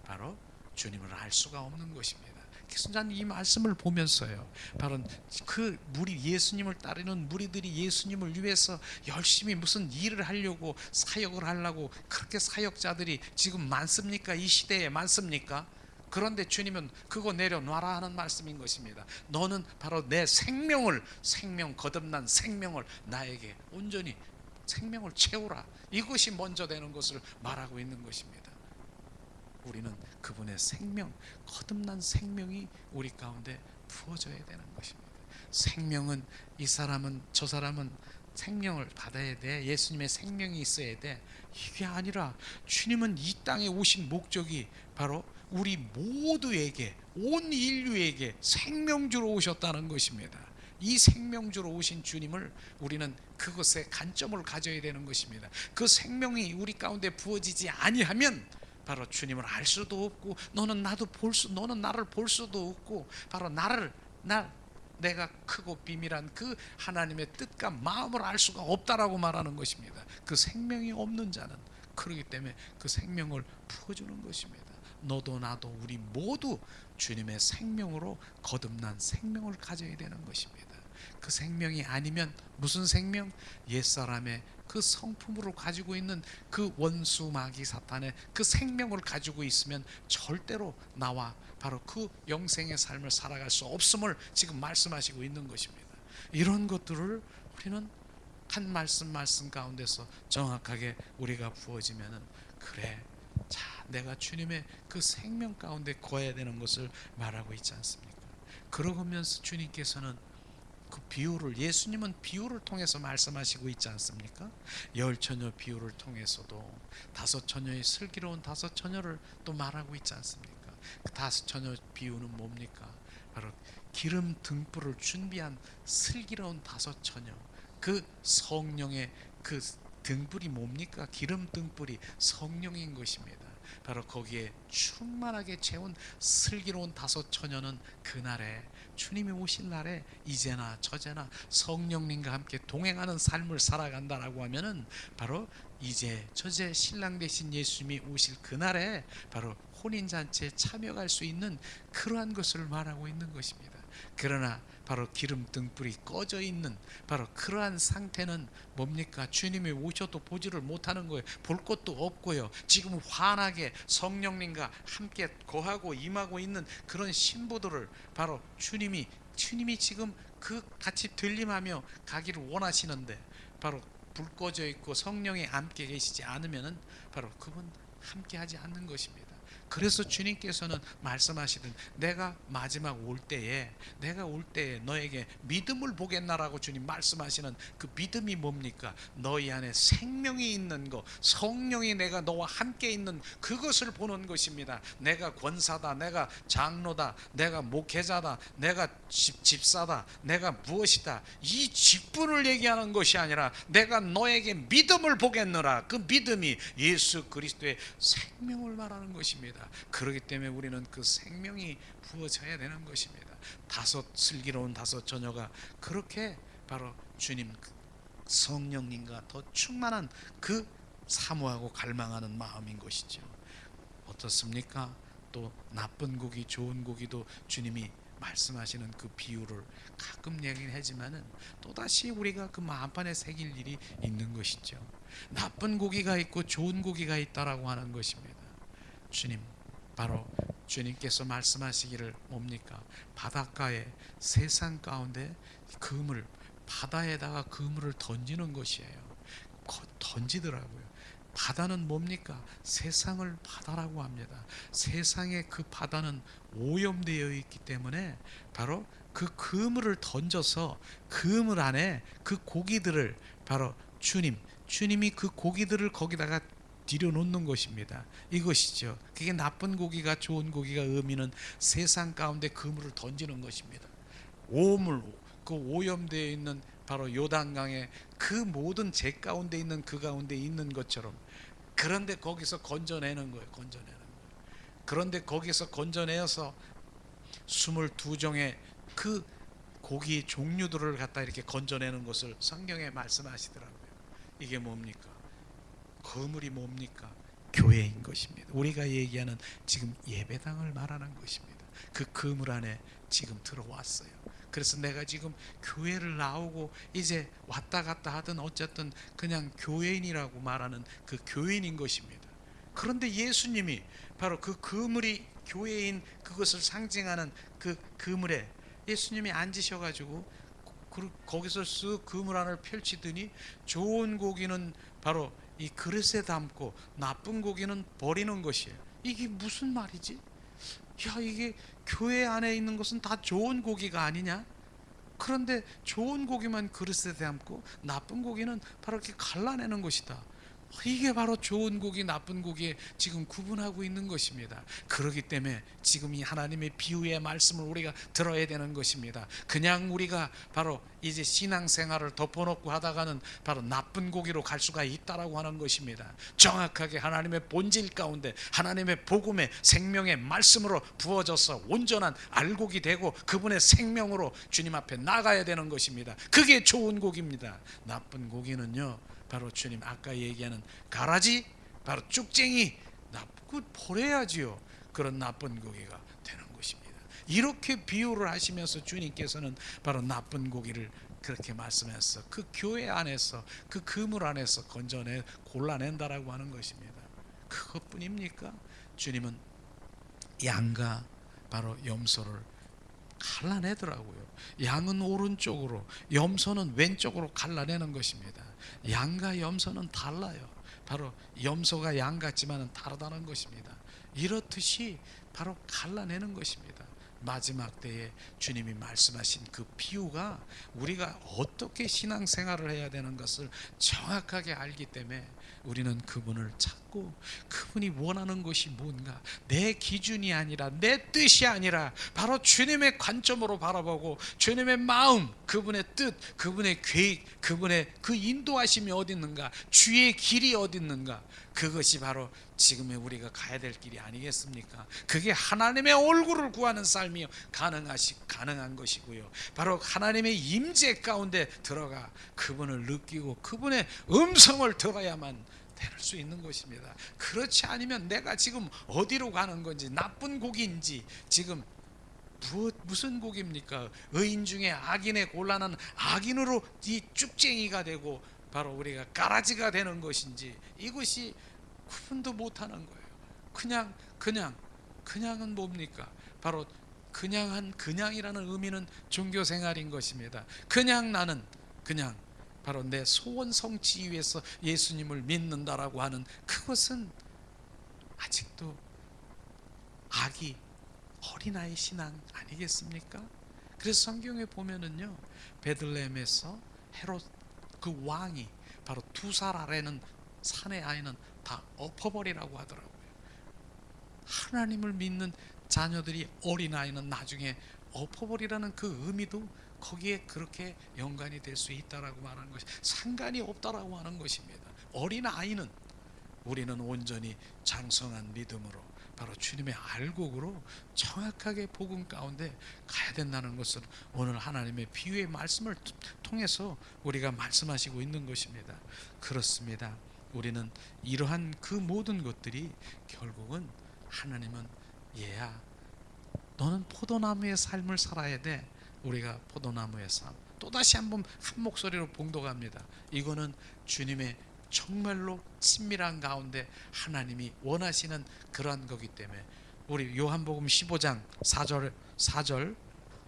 바로 주님을 알 수가 없는 것입니다. 그래서 저는 이 말씀을 보면서요, 바로 그 예수님을 따르는 무리들이 예수님을 위해서 열심히 무슨 일을 하려고, 사역을 하려고 그렇게 사역자들이 지금 많습니까? 이 시대에 많습니까? 그런데 주님은 그거 내려놔라 하는 말씀인 것입니다. 너는 바로 내 생명 거듭난 생명을 나에게 온전히 생명을 채우라. 이것이 먼저 되는 것을 말하고 있는 것입니다. 우리는 그분의 생명, 거듭난 생명이 우리 가운데 부어져야 되는 것입니다. 생명은 이 사람은 저 사람은 생명을 받아야 돼. 예수님의 생명이 있어야 돼. 이게 아니라 주님은 이 땅에 오신 목적이 바로 우리 모두에게, 온 인류에게 생명주로 오셨다는 것입니다. 이 생명주로 오신 주님을 우리는 그것에 관점을 가져야 되는 것입니다. 그 생명이 우리 가운데 부어지지 아니하면 바로 주님을 알 수도 없고, 너는 나를 볼 수도 없고, 바로 내가 크고 비밀한 그 하나님의 뜻과 마음을 알 수가 없다라고 말하는 것입니다. 그 생명이 없는 자는, 그렇기 때문에 그 생명을 부어주는 것입니다. 너도 나도 우리 모두 주님의 생명으로 거듭난 생명을 가져야 되는 것입니다. 그 생명이 아니면 무슨 생명? 옛사람의 그 성품으로 가지고 있는 그 원수 마귀 사탄의 그 생명을 가지고 있으면 절대로 나와 바로 그 영생의 삶을 살아갈 수 없음을 지금 말씀하시고 있는 것입니다. 이런 것들을 우리는 한 말씀 가운데서 정확하게 우리가 부어지면은, 그래, 자, 내가 주님의 그 생명 가운데 거해야 되는 것을 말하고 있지 않습니까? 그러면서 주님께서는 그 비유를, 예수님은 비유를 통해서 말씀하시고 있지 않습니까? 열 처녀 비유를 통해서도 다섯 처녀의 슬기로운 다섯 처녀를 또 말하고 있지 않습니까? 그 다섯 처녀 비유는 뭡니까? 바로 기름 등불을 준비한 슬기로운 다섯 처녀, 그 성령의 그 등불이 뭡니까? 기름 등불이 성령인 것입니다. 바로 거기에 충만하게 채운 슬기로운 다섯 처녀는 그날에, 주님이 오신 날에 이제나 저제나 성령님과 함께 동행하는 삶을 살아간다라고 하면은, 바로 이제 저제 신랑 되신 예수님이 오실 그날에 바로 혼인잔치에 참여할 수 있는 그러한 것을 말하고 있는 것입니다. 그러나 바로 기름 등불이 꺼져 있는 바로 그러한 상태는 뭡니까? 주님이 오셔도 보지를 못하는 거예요. 볼 것도 없고요. 지금 환하게 성령님과 함께 거하고 임하고 있는 그런 신부들을 바로 주님이 지금 그 같이 들림하며 가기를 원하시는데, 바로 불 꺼져 있고 성령이 함께 계시지 않으면은 바로 그분 함께 하지 않는 것입니다. 그래서 주님께서는 말씀하시든, 내가 마지막 올 때에 너에게 믿음을 보겠나라고 주님 말씀하시는 그 믿음이 뭡니까? 너희 안에 생명이 있는 것, 성령이 내가 너와 함께 있는 그것을 보는 것입니다. 내가 권사다, 내가 장로다, 내가 목회자다, 내가 집사다, 내가 무엇이다, 이 직분을 얘기하는 것이 아니라 내가 너에게 믿음을 보겠노라. 그 믿음이 예수 그리스도의 생명을 말하는 것입니다. 그렇기 때문에 우리는 그 생명이 부어져야 되는 것입니다. 슬기로운 다섯 처녀가 그렇게 바로 주님 성령님과 더 충만한 그 사모하고 갈망하는 마음인 것이죠. 어떻습니까? 또 나쁜 고기, 좋은 고기도 주님이 말씀하시는 그 비유를 가끔 얘기는 하지만은 또다시 우리가 그 마음판에 새길 일이 있는 것이죠. 나쁜 고기가 있고 좋은 고기가 있다라고 하는 것입니다. 주님, 바로 주님께서 말씀하시기를 뭡니까? 바닷가에 세상 가운데 그물, 바다에다가 그물을 던지는 것이에요. 던지더라고요. 바다는 뭡니까? 세상을 바다라고 합니다. 세상의 그 바다는 오염되어 있기 때문에 바로 그 그물을 던져서 그물 안에 그 고기들을 바로 주님이 그 고기들을 거기다가 들여놓는 것입니다. 이것이죠. 그게 나쁜 고기가 좋은 고기가 의미는 세상 가운데 그물을 던지는 것입니다. 오물, 그 오염되어 있는 바로 요단강의 그 모든 재 가운데 있는 그 가운데 있는 것처럼, 그런데 거기서 건져내는 거예요. 그런데 거기서 건져내어서 22종의 그 고기 종류들을 갖다 이렇게 건져내는 것을 성경에 말씀하시더라고요. 이게 뭡니까? 그물이 뭡니까? 교회인 것입니다. 우리가 얘기하는 지금 예배당을 말하는 것입니다. 그 그물 안에 지금 들어왔어요. 그래서 내가 지금 교회를 나오고 이제 왔다 갔다 하든 어쨌든 그냥 교회인이라고 말하는 그 교인인 것입니다. 그런데 예수님이 바로 그 그물이 교회인 그것을 상징하는 그 그물에 예수님이 앉으셔가지고 거기서 쓱 그물 안을 펼치더니 좋은 고기는 바로 이 그릇에 담고 나쁜 고기는 버리는 것이에요. 이게 무슨 말이지? 야, 이게 교회 안에 있는 것은 다 좋은 고기가 아니냐? 그런데 좋은 고기만 그릇에 담고 나쁜 고기는 바로 이렇게 갈라내는 것이다. 이게 바로 좋은 고기, 나쁜 고기에 지금 구분하고 있는 것입니다. 그렇기 때문에 지금 이 하나님의 비유의 말씀을 우리가 들어야 되는 것입니다. 그냥 우리가 바로 이제 신앙생활을 덮어놓고 하다가는 바로 나쁜 고기로 갈 수가 있다라고 하는 것입니다. 정확하게 하나님의 본질 가운데 하나님의 복음의 생명의 말씀으로 부어져서 온전한 알곡이 되고 그분의 생명으로 주님 앞에 나가야 되는 것입니다. 그게 좋은 고기입니다. 나쁜 고기는요, 바로 주님 아까 얘기하는 가라지, 바로 쭉쟁이, 나쁘고 버려야지요. 그런 나쁜 고기가 되는 것입니다. 이렇게 비유를 하시면서 주님께서는 바로 나쁜 고기를 그렇게 말씀해서 그 교회 안에서 그 그물 안에서 골라낸다라고 하는 것입니다. 그것뿐입니까? 주님은 양과 바로 염소를 갈라내더라고요. 양은 오른쪽으로, 염소는 왼쪽으로 갈라내는 것입니다. 양과 염소는 달라요. 바로 염소가 양 같지만은 다르다는 것입니다. 이렇듯이 바로 갈라내는 것입니다. 마지막 때에 주님이 말씀하신 그 비유가 우리가 어떻게 신앙생활을 해야 되는 것을 정확하게 알기 때문에 우리는 그분을 찾고 그분이 원하는 것이 뭔가, 내 기준이 아니라 내 뜻이 아니라 바로 주님의 관점으로 바라보고 주님의 마음, 그분의 뜻, 그분의 계획, 그분의 그 인도하심이 어디 있는가, 주의 길이 어디 있는가, 그것이 바로 지금의 우리가 가야 될 길이 아니겠습니까? 그게 하나님의 얼굴을 구하는 삶이 가능한 것이고요. 바로 하나님의 임재 가운데 들어가 그분을 느끼고 그분의 음성을 들어야만 될 수 있는 것입니다. 그렇지 않으면 내가 지금 어디로 가는 건지, 나쁜 고기인지, 지금 무슨 고기입니까? 의인 중에 악인의 곤란한 악인으로 이 쭉쟁이가 되고 바로 우리가 가라지가 되는 것인지, 이것이 구분도 못하는 거예요. 그냥은 뭡니까? 바로 그냥이라는 의미는 종교생활인 것입니다. 나는 바로 내 소원 성취 위해서 예수님을 믿는다라고 하는 그것은 아직도 아기, 어린아이 신앙 아니겠습니까? 그래서 성경에 보면은요, 베들레헴에서 헤롯 그 왕이 바로 2살 아래는 산의 아이는 다 엎어버리라고 하더라고요. 하나님을 믿는 자녀들이, 어린아이는 나중에 엎어버리라는 그 의미도 거기에 그렇게 연관이 될 수 있다라고 말하는 것이, 상관이 없다라고 하는 것입니다. 어린아이는 우리는 온전히 장성한 믿음으로 바로 주님의 알곡으로 정확하게 복음 가운데 가야 된다는 것을 오늘 하나님의 비유의 말씀을 통해서 우리가 말씀하시고 있는 것입니다. 그렇습니다. 우리는 이러한 그 모든 것들이 결국은 하나님은 얘야, 너는 포도나무의 삶을 살아야 돼. 우리가 포도나무의 삶. 또다시 한번 한 목소리로 봉독합니다. 이거는 주님의 정말로 친밀한 가운데 하나님이 원하시는 그러한 거기 때문에 우리 요한복음 15장 4절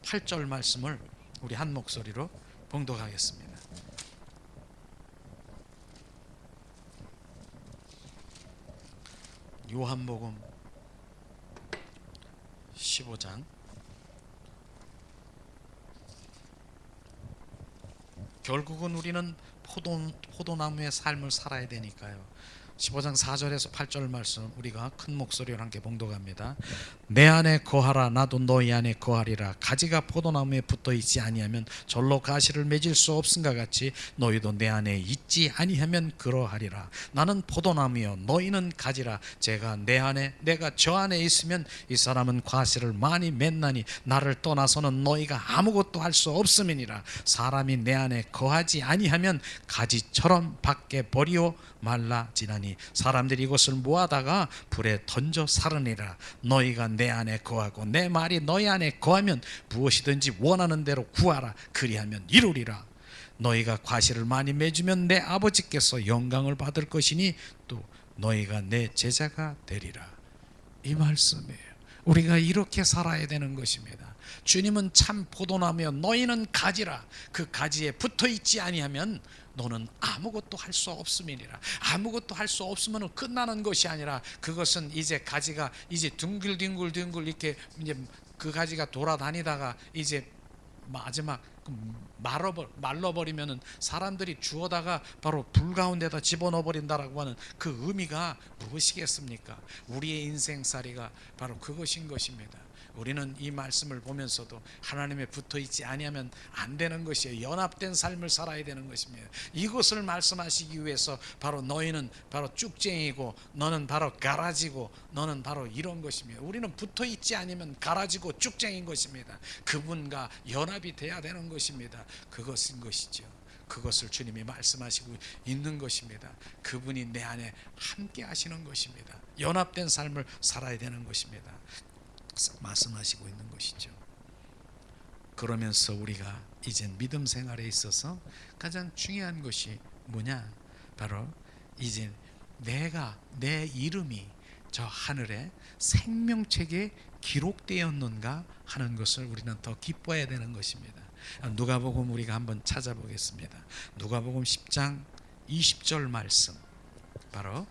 8절 말씀을 우리 한 목소리로 봉독하겠습니다. 요한복음 15장 결국은 우리는 포도나무의 삶을 살아야 되니까요. 15장 4절에서 8절 말씀 우리가 큰 목소리로 함께 봉독합니다. 내 안에 거하라 나도 너희 안에 거하리라. 가지가 포도나무에 붙어있지 아니하면 절로 가시를 맺을 수 없음과 같이 너희도 내 안에 있지 아니하면 그러하리라. 나는 포도나무여 너희는 가지라. 제가 내 안에 내가 저 안에 있으면 이 사람은 과실을 많이 맺나니 나를 떠나서는 너희가 아무것도 할 수 없음이니라. 사람이 내 안에 거하지 아니하면 가지처럼 밖에 버리어 말라지나니 사람들이 이것을 모아다가 불에 던져 사르니라. 너희가 내 안에 거하고 내 말이 너희 안에 거하면 무엇이든지 원하는 대로 구하라. 그리하면 이루리라. 너희가 과실을 많이 맺으면 내 아버지께서 영광을 받을 것이니 또 너희가 내 제자가 되리라. 이 말씀이에요. 우리가 이렇게 살아야 되는 것입니다. 주님은 참 포도나무여 너희는 가지라. 그 가지에 붙어있지 아니하면 너는 아무것도 할 수 없음이니라. 아무것도 할 수 없으면 끝나는 것이 아니라 그것은 이제 가지가 이제 둥글둥글 이렇게 이제 그 가지가 돌아다니다가 이제 마지막 말라버리면은 사람들이 주워다가 바로 불 가운데다 집어넣어 버린다라고 하는 그 의미가 무엇이겠습니까? 우리의 인생살이가 바로 그것인 것입니다. 우리는 이 말씀을 보면서도 하나님에 붙어있지 아니하면 안 되는 것이에요. 연합된 삶을 살아야 되는 것입니다. 이것을 말씀하시기 위해서 바로 너희는 바로 쭉쟁이고 너는 바로 가라지고 너는 바로 이런 것입니다. 우리는 붙어있지 않으면 가라지고 쭉쟁인 것입니다. 그분과 연합이 돼야 되는 것입니다. 그것인 것이죠. 그것을 주님이 말씀하시고 있는 것입니다. 그분이 내 안에 함께 하시는 것입니다. 연합된 삶을 살아야 되는 것입니다. 말씀하시고 있는 것이죠. 그러면서 우리가 이제 믿음 생활에 있어서 가장 중요한 것이 뭐냐? 바로 이제 내 이름이 저 하늘에 생명책에 기록되었는가 하는 것을 우리는 더 기뻐해야 되는 것입니다. 누가복음 우리가 한번 찾아보겠습니다. 누가복음 10장 20절 말씀, 바로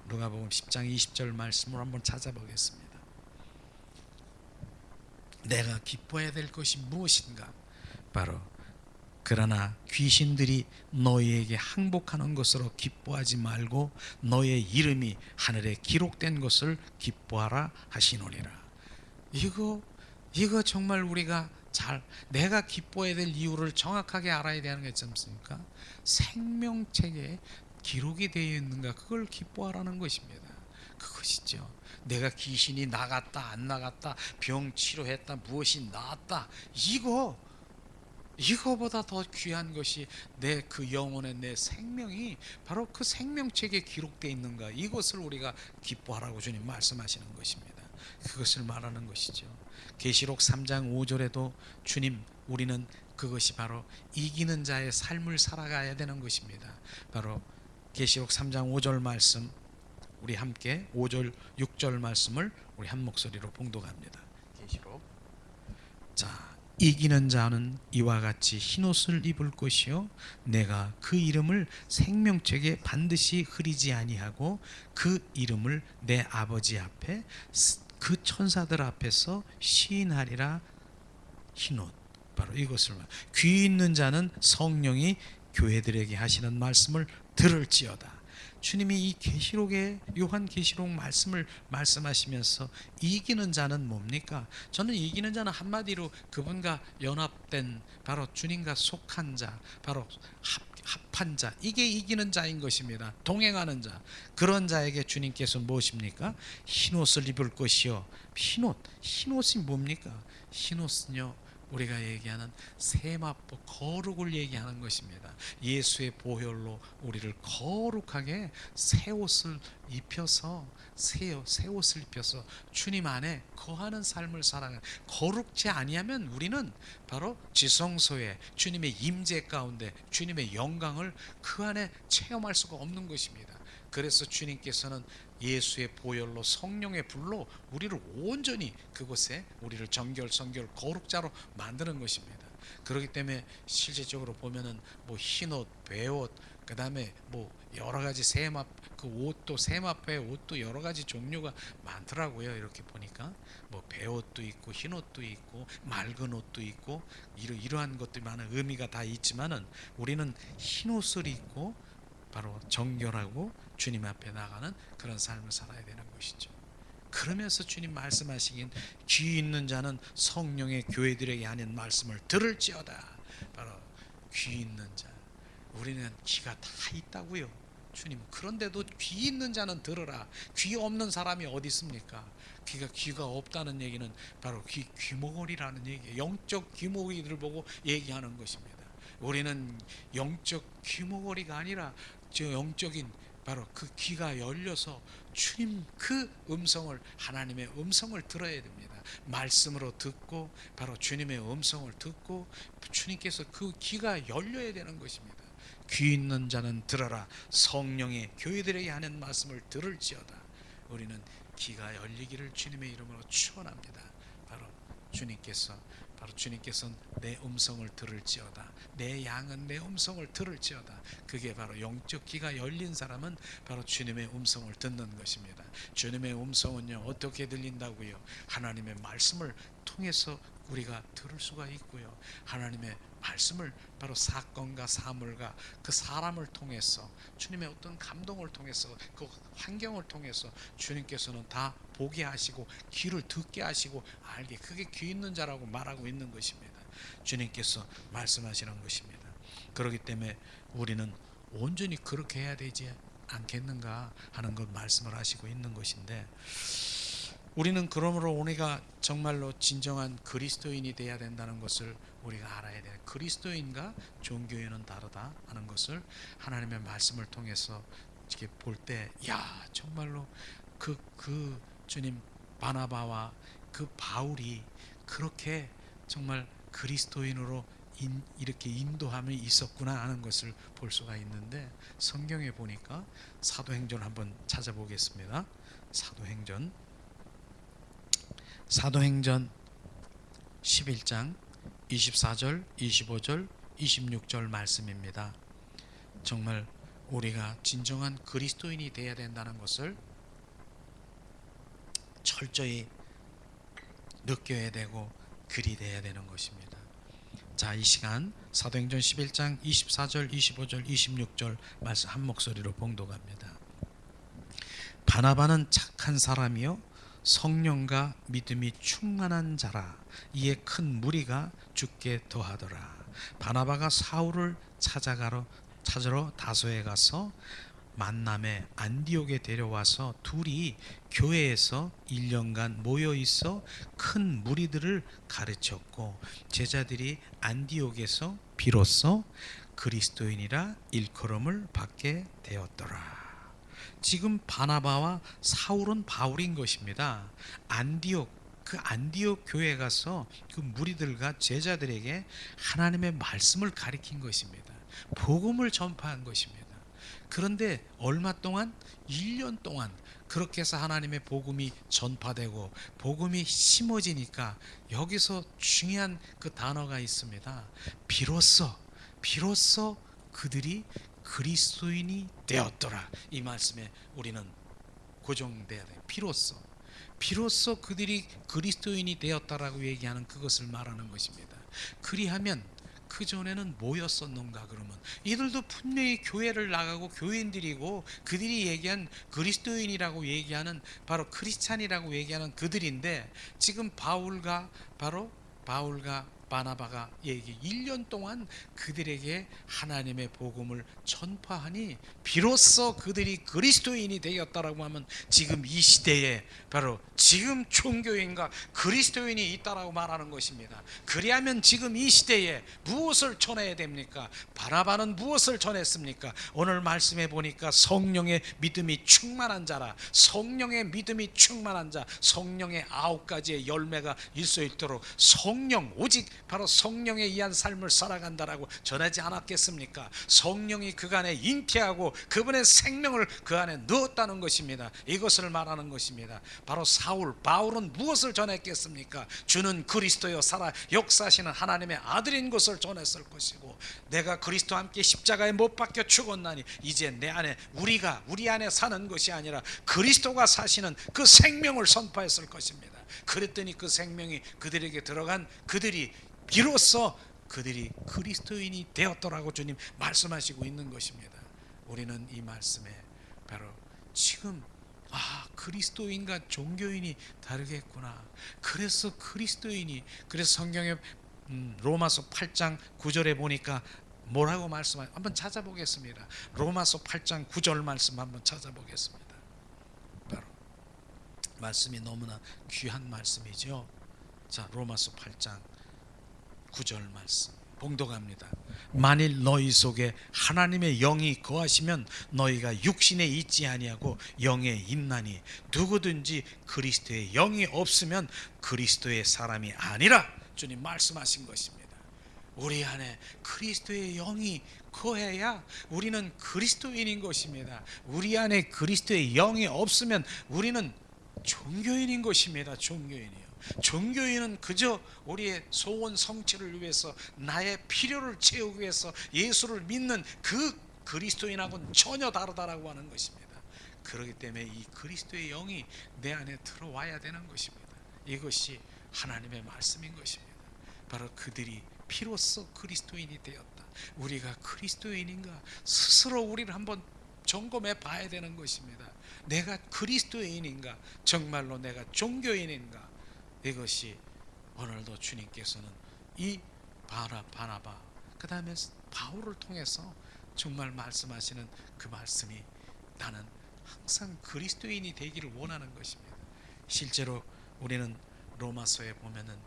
누가복음 10장 20절 말씀을 한번 찾아보겠습니다. 내가 기뻐해야 될 것이 무엇인가? 바로 그러나 귀신들이 너희에게 항복하는 것으로 기뻐하지 말고 너의 이름이 하늘에 기록된 것을 기뻐하라 하시노니라. 이거 정말 우리가 내가 기뻐해야 될 이유를 정확하게 알아야 되는 게 있지 않습니까? 생명책에 기록이 되어 있는가, 그걸 기뻐하라는 것입니다. 그것이죠. 내가 귀신이 나갔다 안 나갔다, 병 치료했다, 무엇이 나았다, 이거보다 더 귀한 것이 내 그 영혼의 내 생명이 바로 그 생명책에 기록되어 있는가, 이것을 우리가 기뻐하라고 주님 말씀하시는 것입니다. 그것을 말하는 것이죠. 계시록 3장 5절에도 주님, 우리는 그것이 바로 이기는 자의 삶을 살아가야 되는 것입니다. 바로 계시록 3장 5절 말씀, 우리 함께 5절 6절 말씀을 우리 한 목소리로 봉독합니다. 계시록. 자, 이기는 자는 이와 같이 흰옷을 입을 것이요 내가 그 이름을 생명책에 반드시 흐리지 아니하고 그 이름을 내 아버지 앞에 그 천사들 앞에서 시인하리라. 흰옷, 바로 이것을 귀 있는 자는 성령이 교회들에게 하시는 말씀을 들을지어다. 주님이 이 계시록의 요한 계시록 말씀을 말씀하시면서 이기는 자는 뭡니까? 저는 이기는 자는 한마디로 그분과 연합된 바로 주님과 속한 자, 바로 합한 자, 이게 이기는 자인 것입니다. 동행하는 자, 그런 자에게 주님께서 무엇입니까? 흰옷을 입을 것이요. 흰옷이 뭡니까? 흰옷은요, 우리가 얘기하는 세마포 거룩을 얘기하는 것입니다. 예수의 보혈로 우리를 거룩하게 새 옷을 입혀서 새 옷을 입혀서 주님 안에 거하는 삶을 살아가는, 거룩지 아니하면 우리는 바로 지성소에 주님의 임재 가운데 주님의 영광을 그 안에 체험할 수가 없는 것입니다. 그래서 주님께서는 예수의 보혈로 성령의 불로 우리를 온전히 그곳에 우리를 정결 성결 거룩자로 만드는 것입니다. 그렇기 때문에 실제적으로 보면은 뭐 흰옷, 베옷, 그 다음에 뭐 여러 가지 세마, 그 옷도 세마포의 옷도 여러 가지 종류가 많더라고요. 이렇게 보니까 뭐 베옷도 있고 흰옷도 있고 맑은 옷도 있고 이러한 것들이 많은 의미가 다 있지만은 우리는 흰옷을 입고 바로 정결하고 주님 앞에 나가는 그런 삶을 살아야 되는 것이죠. 그러면서 주님 말씀하시긴 귀 있는 자는 성령의 교회들에게 하는 말씀을 들을지어다. 바로 귀 있는 자, 우리는 귀가 다 있다고요. 주님, 그런데도 귀 있는 자는 들으라. 귀 없는 사람이 어디 있습니까? 귀가 없다는 얘기는 바로 귀머거리라는 얘기예요. 영적 귀머거리들을 보고 얘기하는 것입니다. 우리는 영적 귀머거리가 아니라 저 영적인 바로 그 귀가 열려서 주님 그 음성을, 하나님의 음성을 들어야 됩니다. 말씀으로 듣고 바로 주님의 음성을 듣고 주님께서 그 귀가 열려야 되는 것입니다. 귀 있는 자는 들어라. 성령의 교회들에게 하는 말씀을 들을지어다. 우리는 귀가 열리기를 주님의 이름으로 축원합니다. 바로 주님께서 내 음성을 들을지어다. 내 양은 내 음성을 들을지어다. 그게 바로 영적 귀가 열린 사람은 바로 주님의 음성을 듣는 것입니다. 주님의 음성은요, 어떻게 들린다고요? 하나님의 말씀을 통해서 우리가 들을 수가 있고요. 하나님의 말씀을 바로 사건과 사물과 그 사람을 통해서 주님의 어떤 감동을 통해서 그 환경을 통해서 주님께서는 다 보게 하시고 귀를 듣게 하시고 알게, 그게 귀 있는 자라고 말하고 있는 것입니다. 주님께서 말씀하시는 것입니다. 그렇기 때문에 우리는 온전히 그렇게 해야 되지 않겠는가 하는 걸 말씀을 하시고 있는 것인데, 우리는 그러므로 우리가 정말로 진정한 그리스도인이 되어야 된다는 것을 우리가 알아야 돼요. 그리스도인과 종교인은 다르다 하는 것을 하나님의 말씀을 통해서 이렇게 볼 때, 야, 정말로 그 주님 바나바와 그 바울이 그렇게 정말 그리스도인으로 이렇게 인도함이 있었구나 하는 것을 볼 수가 있는데, 성경에 보니까 사도행전 한번 찾아보겠습니다. 사도행전 11장 24절, 25절, 26절 말씀입니다. 정말 우리가 진정한 그리스도인이 되어야 된다는 것을 철저히 느껴야 되고 그리돼야 되는 것입니다. 자, 이 시간 사도행전 11장 24절, 25절, 26절 말씀 한 목소리로 봉독합니다. 바나바는 착한 사람이요 성령과 믿음이 충만한 자라. 이에 큰 무리가 죽게 더하더라. 바나바가 사울을 찾으러 다소에 가서 만남에 안디옥에 데려와서 둘이 교회에서 1년간 모여 있어 큰 무리들을 가르쳤고, 제자들이 안디옥에서 비로소 그리스도인이라 일컬음을 받게 되었더라. 지금 바나바와 사울은 바울인 것입니다. 그 안디옥 교회에 가서 그 무리들과 제자들에게 하나님의 말씀을 가르친 것입니다. 복음을 전파한 것입니다. 그런데 얼마 동안? 1년 동안 그렇게 해서 하나님의 복음이 전파되고 복음이 심어지니까 여기서 중요한 그 단어가 있습니다. 비로소 그들이 그리스도인이 되었더라. 이 말씀에 우리는 고정돼야 돼요. 비로소 그들이 그리스도인이 되었다라고 얘기하는 그것을 말하는 것입니다. 그리하면 그 전에는 뭐였었는가? 그러면 이들도 분명히 교회를 나가고 교인들이고 그들이 얘기한 그리스도인이라고 얘기하는 바로 크리스찬이라고 얘기하는 그들인데, 지금 바울과 바나바가 1년 동안 그들에게 하나님의 복음을 전파하니 비로소 그들이 그리스도인이 되었다라고 하면 지금 이 시대에 바로 지금 종교인과 그리스도인이 있다라고 말하는 것입니다. 그리하면 지금 이 시대에 무엇을 전해야 됩니까? 바나바는 무엇을 전했습니까? 오늘 말씀해 보니까 성령의 믿음이 충만한 자라, 성령의 믿음이 충만한 자, 성령의 9가지의 열매가 있을 수 있도록 성령, 오직 바로 성령에 의한 삶을 살아간다라고 전하지 않았겠습니까? 성령이 그간에 잉태하고 그분의 생명을 그 안에 넣었다는 것입니다. 이것을 말하는 것입니다. 바로 바울은 무엇을 전했겠습니까? 주는 그리스도여 살아 역사하시는 하나님의 아들인 것을 전했을 것이고, 내가 그리스도와 함께 십자가에 못 박혀 죽었나니 이제 내 안에 우리 안에 사는 것이 아니라 그리스도가 사시는 그 생명을 선포했을 것입니다. 그랬더니 그 생명이 그들에게 들어간 그들이 비로소 그들이 그리스도인이 되었더라고 주님 말씀하시고 있는 것입니다. 우리는 이 말씀에 바로 지금 그리스도인과 종교인이 다르겠구나. 그래서 그리스도인이, 그래서 성경에 로마서 8장 9절에 보니까 뭐라고 말씀하죠? 한번 찾아보겠습니다. 로마서 8장 9절 말씀 한번 찾아보겠습니다. 바로 말씀이 너무나 귀한 말씀이죠. 자, 로마서 8장 9절 말씀 봉독합니다. 만일 너희 속에 하나님의 영이 거하시면 너희가 육신에 있지 아니하고 영에 있나니 누구든지 그리스도의 영이 없으면 그리스도의 사람이 아니라 주님 말씀하신 것입니다. 우리 안에 그리스도의 영이 거해야 우리는 그리스도인인 것입니다. 우리 안에 그리스도의 영이 없으면 우리는 종교인인 것입니다. 종교인은 그저 우리의 소원 성취를 위해서, 나의 필요를 채우기 위해서 예수를 믿는 그 그리스도인하고는 전혀 다르다라고 하는 것입니다. 그렇기 때문에 이 그리스도의 영이 내 안에 들어와야 되는 것입니다. 이것이 하나님의 말씀인 것입니다. 바로 그들이 비로소 그리스도인이 되었다. 우리가 그리스도인인가 스스로 우리를 한번 점검해 봐야 되는 것입니다. 내가 그리스도인인가, 정말로 내가 종교인인가. 이것이 오늘도 주님께서는 이 바나바 그 다음에 바울을 통해서 정말 말씀하시는 그 말씀이 나는 항상 그리스도인이 되기를 원하는 것입니다. 실제로 우리는 로마서에 보면은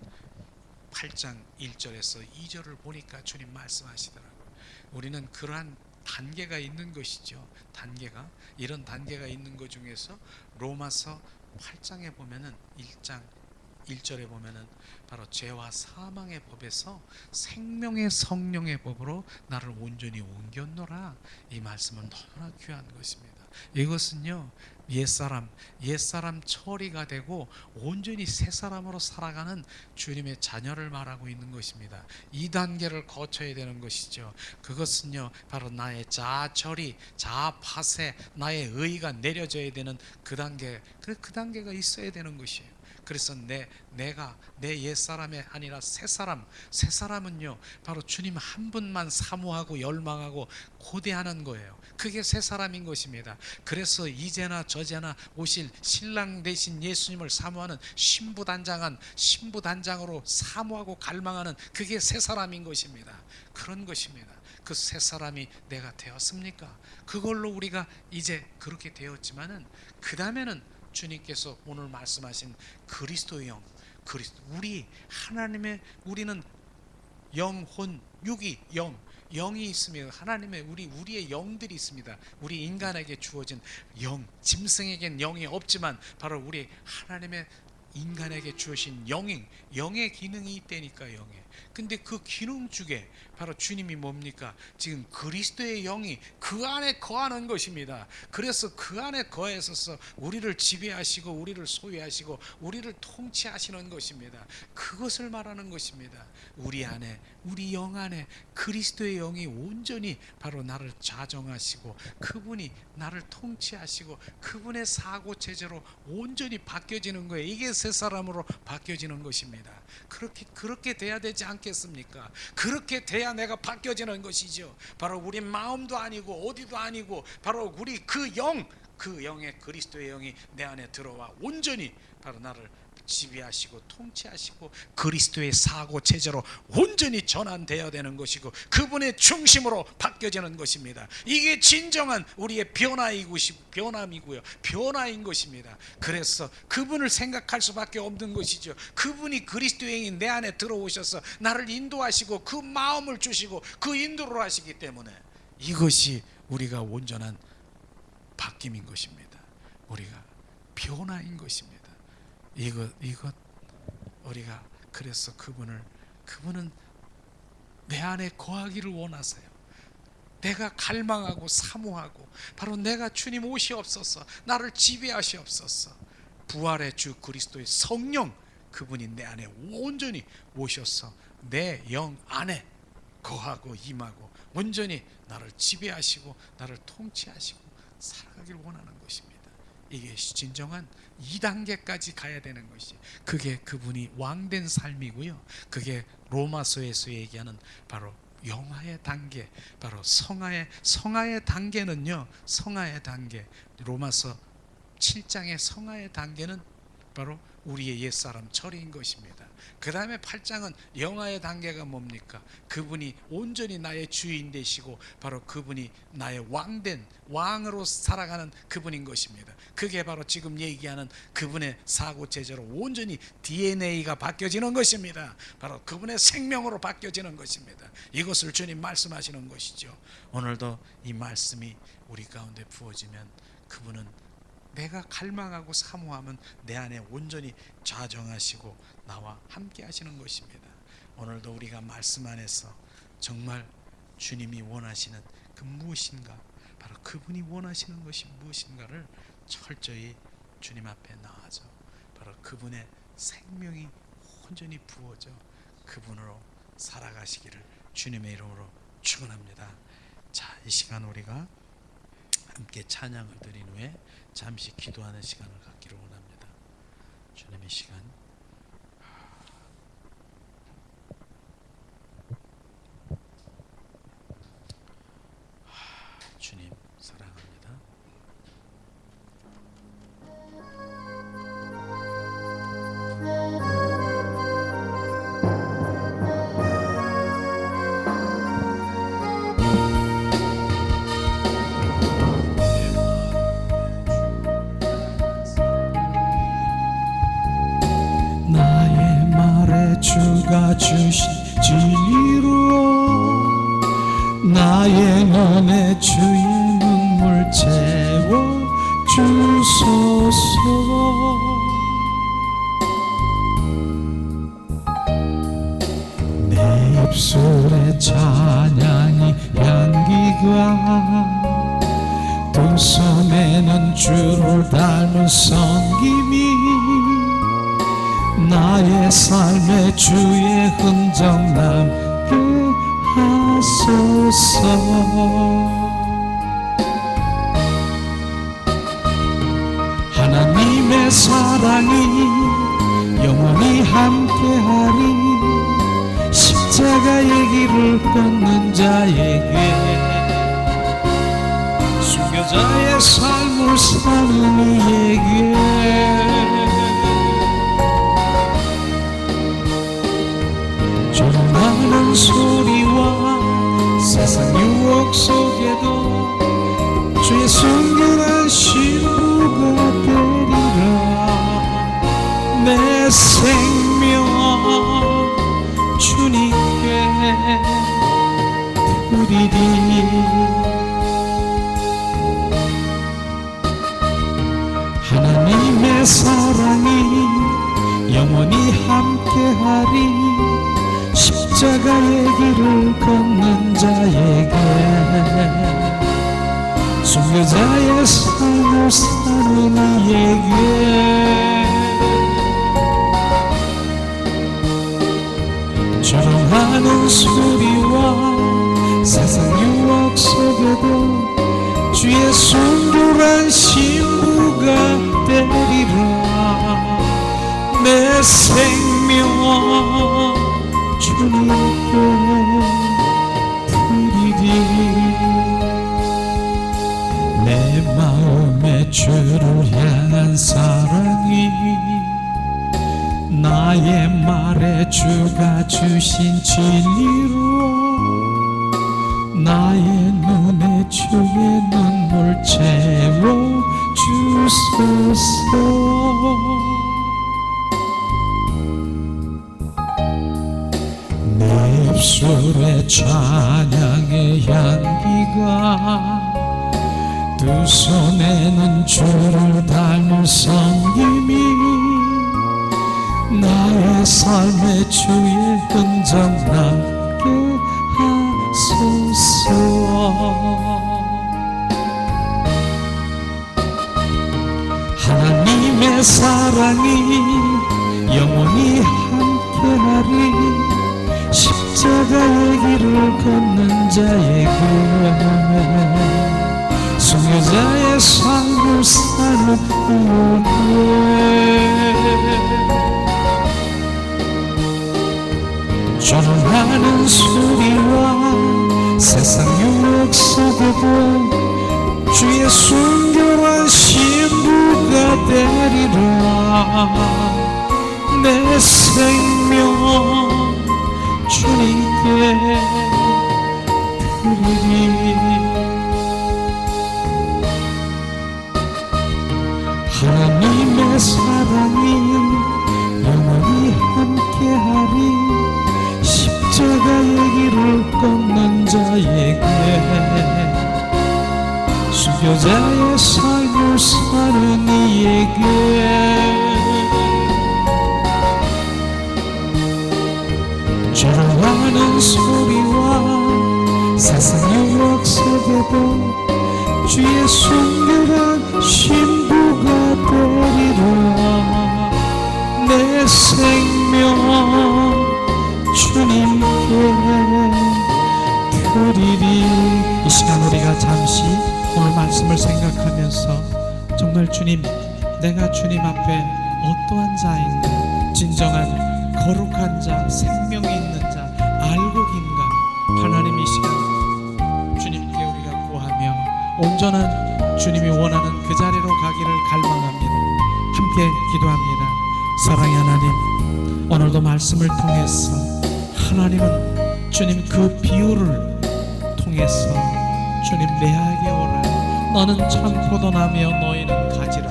8장 1절에서 2절을 보니까 주님 말씀하시더라고요. 우리는 그러한 단계가 있는 것이죠. 이런 단계가 있는 것 중에서 로마서 8장에 보면은 1장 1절에 보면은 바로 죄와 사망의 법에서 생명의 성령의 법으로 나를 온전히 옮겼노라. 이 말씀은 너무나 귀한 것입니다. 이것은요, 옛사람 처리가 되고 온전히 새 사람으로 살아가는 주님의 자녀를 말하고 있는 것입니다. 이 단계를 거쳐야 되는 것이죠. 그것은요, 바로 나의 자아 처리, 자아 파쇄, 나의 의의가 내려져야 되는 그 단계가 있어야 되는 것이에요. 그래서 내가 내 옛사람이 아니라 새사람은요 바로 주님 한 분만 사모하고 열망하고 고대하는 거예요. 그게 새사람인 것입니다. 그래서 이제나 저제나 오실 신랑 되신 예수님을 사모하는 신부단장으로 사모하고 갈망하는 그게 새사람인 것입니다. 그런 것입니다. 그 새사람이 내가 되었습니까? 그걸로 우리가 이제 그렇게 되었지만은 그 다음에는 주님께서 오늘 말씀하신 그리스도의 영, 우리는 영혼, 육이, 영이 있으며 하나님의 우리의 영들이 있습니다. 우리 인간에게 주어진 영, 짐승에겐 영이 없지만 바로 우리 하나님의 인간에게 주어진 영의 기능이 있다니까. 근데 그 기능 중에 바로 주님이 뭡니까? 지금 그리스도의 영이 그 안에 거하는 것입니다. 그래서 그 안에 거해서 우리를 지배하시고 우리를 소유하시고 우리를 통치하시는 것입니다. 그것을 말하는 것입니다. 우리 영 안에 그리스도의 영이 온전히 바로 나를 자정하시고 그분이 나를 통치하시고 그분의 사고 체제로 온전히 바뀌어지는 거예요. 이게 새 사람으로 바뀌어지는 것입니다. 그렇게 돼야 되지 않겠습니까? 그렇게 돼야 내가 바뀌어지는 것이죠. 바로 우리 마음도 아니고 어디도 아니고 바로 우리 그 영의 그리스도의 영이 내 안에 들어와 온전히 바로 나를 지배하시고 통치하시고 그리스도의 사고 체제로 온전히 전환되어야 되는 것이고 그분의 중심으로 바뀌어지는 것입니다. 이게 진정한 우리의 변함이고요, 변화인 것입니다. 그래서 그분을 생각할 수밖에 없는 것이죠. 그분이 그리스도의 영이 내 안에 들어오셔서 나를 인도하시고 그 마음을 주시고 그 인도를 하시기 때문에 이것이 우리가 온전한 바뀜인 것입니다. 우리가 변화인 것입니다. 이것 우리가 그래서 그분은 내 안에 거하기를 원하세요. 내가 갈망하고 사모하고 바로 내가 주님 오시옵소서, 나를 지배하시옵소서. 부활의 주 그리스도의 성령 그분이 내 안에 온전히 오셔서 내 영 안에 거하고 임하고 온전히 나를 지배하시고 나를 통치하시고 살아가길 원하는 것입니다. 이게 진정한 2단계까지 가야 되는 것이 그게 그분이 왕된 삶이고요. 그게 로마서에서 얘기하는 바로 영화의 단계, 바로 성화의 단계는요. 성화의 단계, 로마서 7장의 성화의 단계는 바로 우리의 옛사람 처리인 것입니다. 그 다음에 8장은 영화의 단계가 뭡니까? 그분이 온전히 나의 주인 되시고 바로 그분이 나의 왕으로 살아가는 그분인 것입니다. 그게 바로 지금 얘기하는 그분의 사고체제로 온전히 DNA가 바뀌어지는 것입니다. 바로 그분의 생명으로 바뀌어지는 것입니다. 이것을 주님 말씀하시는 것이죠. 오늘도 이 말씀이 우리 가운데 부어지면 그분은 내가 갈망하고 사모하면 내 안에 온전히 좌정하시고 나와 함께 하시는 것입니다. 오늘도 우리가 말씀 안에서 정말 주님이 원하시는 그 무엇인가, 바로 그분이 원하시는 것이 무엇인가를 철저히 주님 앞에 나아져 바로 그분의 생명이 온전히 부어져 그분으로 살아가시기를 주님의 이름으로 축원합니다. 자, 이 시간 우리가 함께 찬양을 드린 후에 잠시 기도하는 시간을 갖기를 원합니다. 주님의 시간. 주님 사랑합니다. 나의 말에 주가 주신 진리로 나의 눈에 주의 눈물 채워 주소서. 내 입술에 찬양이 향기가 두 손에는 주를 닮은 섬김이 나의 삶에 주의 흔적 남게 하소서. 하나님의 사랑이 영원히 함께하리. 십자가의 길을 걷는 자에게 순교자의 삶을 사는 이에게 조롱하는 소리와 세상 유혹 속에도 주의 순결한 신부가 되리라. 내 생명 주님께 드리리. 하나님의 사랑이 영원히 함께하리. 십자가의 길을 걷는 자에게 순교자의 삶을 사는 이에게 조롱하는 소리와 세상 유혹 속에도 주의 순결한 신부가 되리라. 내 생명 주님께 드리리. 내 마음에 주를 향한 사랑이 나의 말에 주가 주신 진리로 나의 눈에 주의 눈물 채워 주소서. 내 입술에 찬양의 향기가 두 손에는 주를 닮은 섬김이 나의 삶의 주의 흔적 남게 하소서. 하나님의 사랑이 영원히 함께하리. 십자가의 길을 걷는 자에게 순교자의 삶을 사는 은혜. 전하는 소리와 세상 유혹 속에도 주의 순결한 신부가 되리라. 내 생명 주님께 드리리. 하나님의 사랑이 영원히 함께하리. 십자가의 길을 걷는 자에게 순교자의 삶을 사는 이에게 절하는 소리와 세상 유혹 속에도 주의 순결한 신부가 되리라. 내 생명 주님께 드리리. 이 시간 우리가 잠시 오늘 말씀을 생각하면서 정말 주님, 내가 주님 앞에 어떠한 자인가, 진정한 거룩한 자, 생명이 있는 자, 알곡인가. 하나님 이 시간 주님께 우리가 구하며 온전한 주님이 원하는 그 자리로 가기를 갈망합니다. 함께 기도합니다. 사랑의 하나님, 오늘도 말씀을 통해서 하나님은 주님 그 비유를 통해서 주님 내게 오라. 너는 참 포도나무여 너희는 가지라.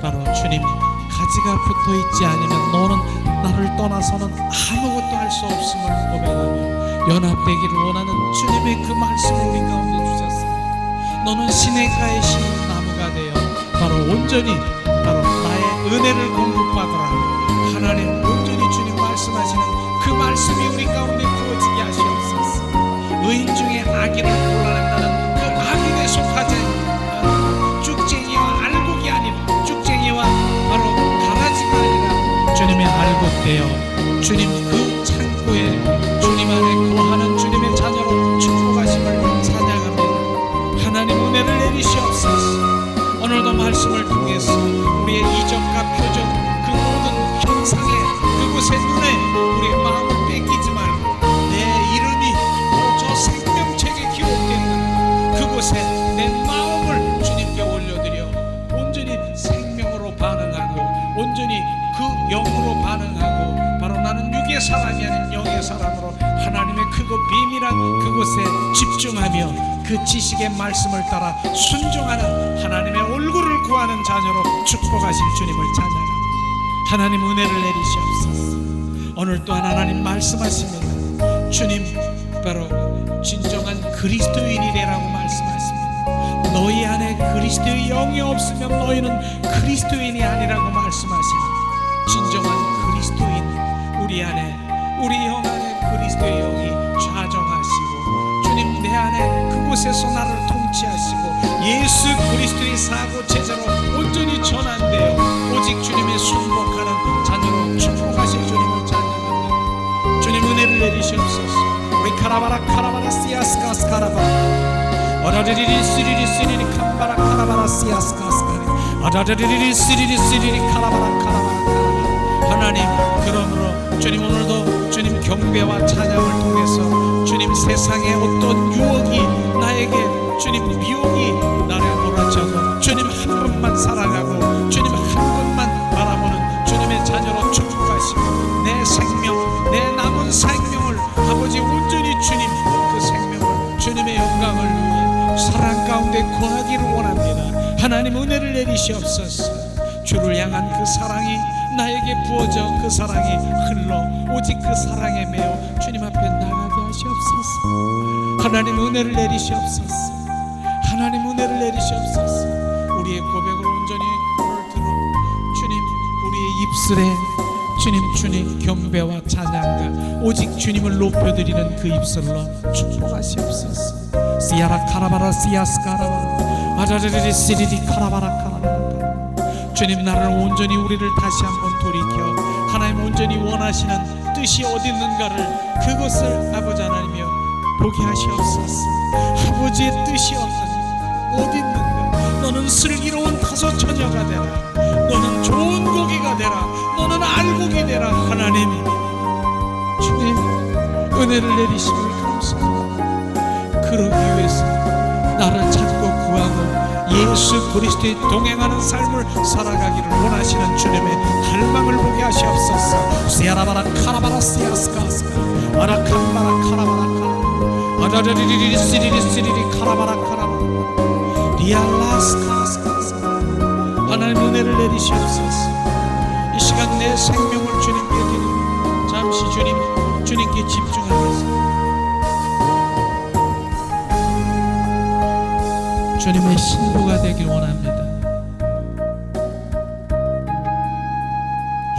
바로 주님, 가지가 붙어있지 않으면 너는 나를 떠나서는 아무것도 할 수 없음을 고백하며 연합되기를 원하는 주님의 그 말씀을 우리 가운데 주셨습니다. 너는 시냇가에 심은 나무가 되어 바로 온전히 바로 나의 은혜를 공급받으라. 하나님, 온전히 주님 말씀하시는 그 말씀이 우리 가운데 부어지게 하시옵소서. 의인 중에 악인을 골라낸다는 그 악인에 속하지 않은 쭉쟁이와 알곡이 아니라 쭉쟁이와 바로 가라지가 아니라 주님의 알곡되어 주님 그 창고에 주님 안에 거하는 주님의 자녀로 축복하심을 찬양합니다. 하나님 은혜를 내리시옵소서. 오늘도 말씀을 통해서 우리의 이적과 표적 그 모든 현상에 그곳에 눈에 우리의 마음을 뺏기지 말고 내 이름이 저 생명책에 기록되는 그곳에 내 마음을 주님께 올려드려 온전히 생명으로 반응하고 온전히 그 영으로 반응하고 바로 나는 육의 사람이 아닌 영의 사람으로 하나님의 크고 비밀한 그곳에 집중하며 그 지식의 말씀을 따라 순종하는 하나님의 얼굴을 구하는 자녀로 축복하실 주님을 찬양합니다. 하나님 은혜를 내리시옵소서. 오늘 또한 하나님 말씀하십니다. 주님 바로 진정한 그리스도인이라고 말씀하십니다. 너희 안에 그리스도의 영이 없으면 너희는 그리스도인이 아니라고 말씀하십니다. 진정한 그리스도인, 우리 안에 우리 영 안에 그리스도의 영이 좌정하시고 주님 내 안에 그곳에서 나를 통치하시고 예수 그리스도의 사고 제자로 온전히 전환되어 오직 주님의 순복하는 자녀로 축복하실 주님을 찬양합니다. 주님 은혜를 내리시옵소서. 우리 카라바라 시아스카스 카라바라 어라리리 시리리 시리리 캄바라 카라바라 시아스카스카리 어라리리 시리리 시리리 카라바라 카라바라 하나님, 그러므로 주님 오늘도 주님 경배와 찬양을 통해서 주님 세상의 어떤 유혹이 나에게 주님 미혹이 나를 몰아쳐도 주님 한 번만 살아가고 주님 한 번만 바라보는 주님의 자녀로 축복하시고 거하기를 원합니다. 하나님 은혜를 내리시옵소서. 주를 향한 그 사랑이 나에게 부어져 그 사랑이 흘러 오직 그 사랑에 매여 주님 앞에 나가게 하시옵소서. 하나님 은혜를 내리시옵소서. 하나님 은혜를 내리시옵소서. 우리의 고백을 온전히 오늘 들어 주님, 우리의 입술에 주님 경배와 찬양과 오직 주님을 높여드리는 그 입술로 축복하시옵소서. 시아라 카라바라 시아스카라바라 아자르리 시리리 카라바라 카라바라. 주님, 나를 온전히 우리를 다시 한번 돌이켜 하나님 온전히 원하시는 뜻이 어디 있는가를 그것을 아버지 하나님이여 보게 하시옵소서. 아버지의 뜻이 어디 있는가? 너는 슬기로운 다섯 처녀가 되라. 너는 좋은 고기가 되라. 너는 알곡이 되라. 하나님, 주님 은혜를 내리심을 감사합니다. 그러기 위해서 나를 찾고 구하고 예수 그리스도의 동행하는 삶을 살아가기를 원하시는 주님의 갈망을 보게 하시옵소서. 시아라바라 카라바라 시아스카스카 아라칸바라 카라바라 카라 아라리리리 시리리 시리리 카라바라 카라바라 리알라스카스카스. 하나님 은혜를 내리시옵소서. 이 시간 내 생명을 주님께 드리고 잠시 주님께 집중하면서 주님의 신부가 되길 원합니다.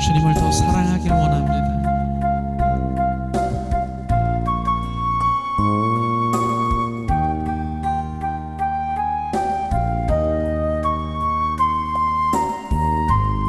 주님을 더 사랑하길 원합니다.